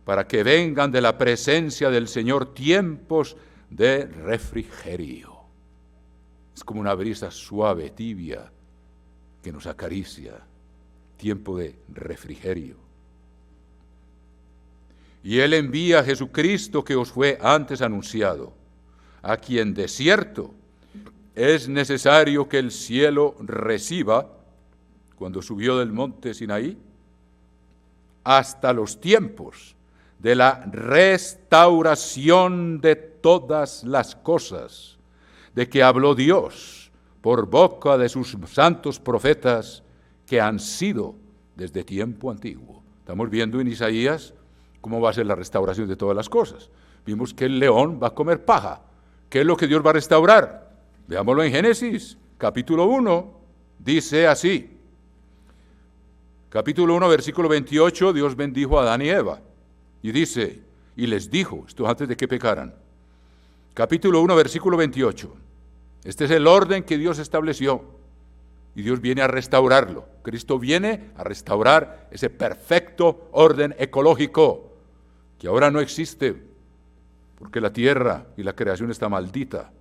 para que vengan de la presencia del Señor tiempos de refrigerio. Es como una brisa suave, tibia, que nos acaricia, tiempo de refrigerio. Y Él envía a Jesucristo, que os fue antes anunciado, a quien de cierto es necesario que el cielo reciba, cuando subió del monte Sinaí, hasta los tiempos de la restauración de todas las cosas, de que habló Dios por boca de sus santos profetas que han sido desde tiempo antiguo. Estamos viendo en Isaías cómo va a ser la restauración de todas las cosas. Vimos que el león va a comer paja. ¿Qué es lo que Dios va a restaurar? Veámoslo en Génesis, capítulo 1, dice así. Capítulo 1, versículo 28, Dios bendijo a Adán y Eva. Y dice, y les dijo, esto antes de que pecaran. Capítulo 1, versículo 28. Este es el orden que Dios estableció. Y Dios viene a restaurarlo. Cristo viene a restaurar ese perfecto orden ecológico que ahora no existe, porque la tierra y la creación está maldita,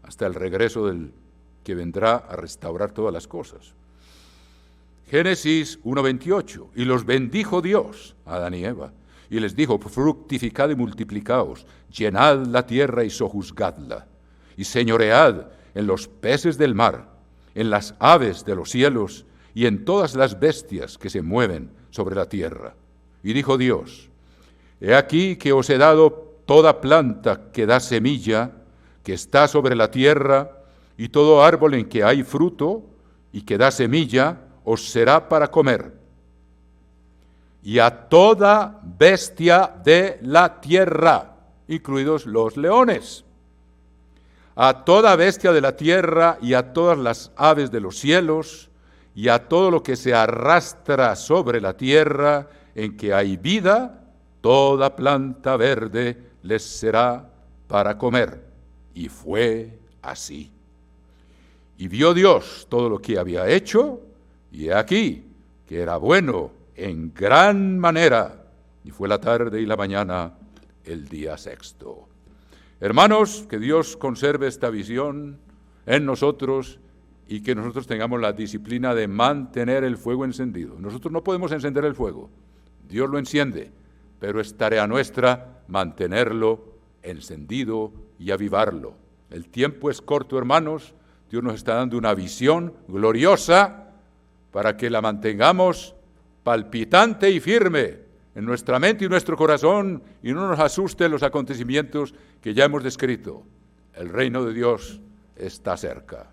hasta el regreso del que vendrá a restaurar todas las cosas. Génesis 1:28, y los bendijo Dios, Adán y Eva, y les dijo, fructificad y multiplicaos, llenad la tierra y sojuzgadla, y señoread en los peces del mar, en las aves de los cielos, y en todas las bestias que se mueven sobre la tierra. Y dijo Dios, he aquí que os he dado toda planta que da semilla, que está sobre la tierra, y todo árbol en que hay fruto, y que da semilla, os será para comer. Y a toda bestia de la tierra, incluidos los leones, a toda bestia de la tierra y a todas las aves de los cielos, y a todo lo que se arrastra sobre la tierra, en que hay vida, toda planta verde les será para comer. Y fue así. Y vio Dios todo lo que había hecho, y he aquí que era bueno en gran manera. Y fue la tarde y la mañana el día sexto. Hermanos, que Dios conserve esta visión en nosotros y que nosotros tengamos la disciplina de mantener el fuego encendido. Nosotros no podemos encender el fuego, Dios lo enciende, pero es tarea nuestra mantenerlo encendido y avivarlo. El tiempo es corto, hermanos. Dios nos está dando una visión gloriosa para que la mantengamos palpitante y firme en nuestra mente y nuestro corazón y no nos asusten los acontecimientos que ya hemos descrito. El reino de Dios está cerca.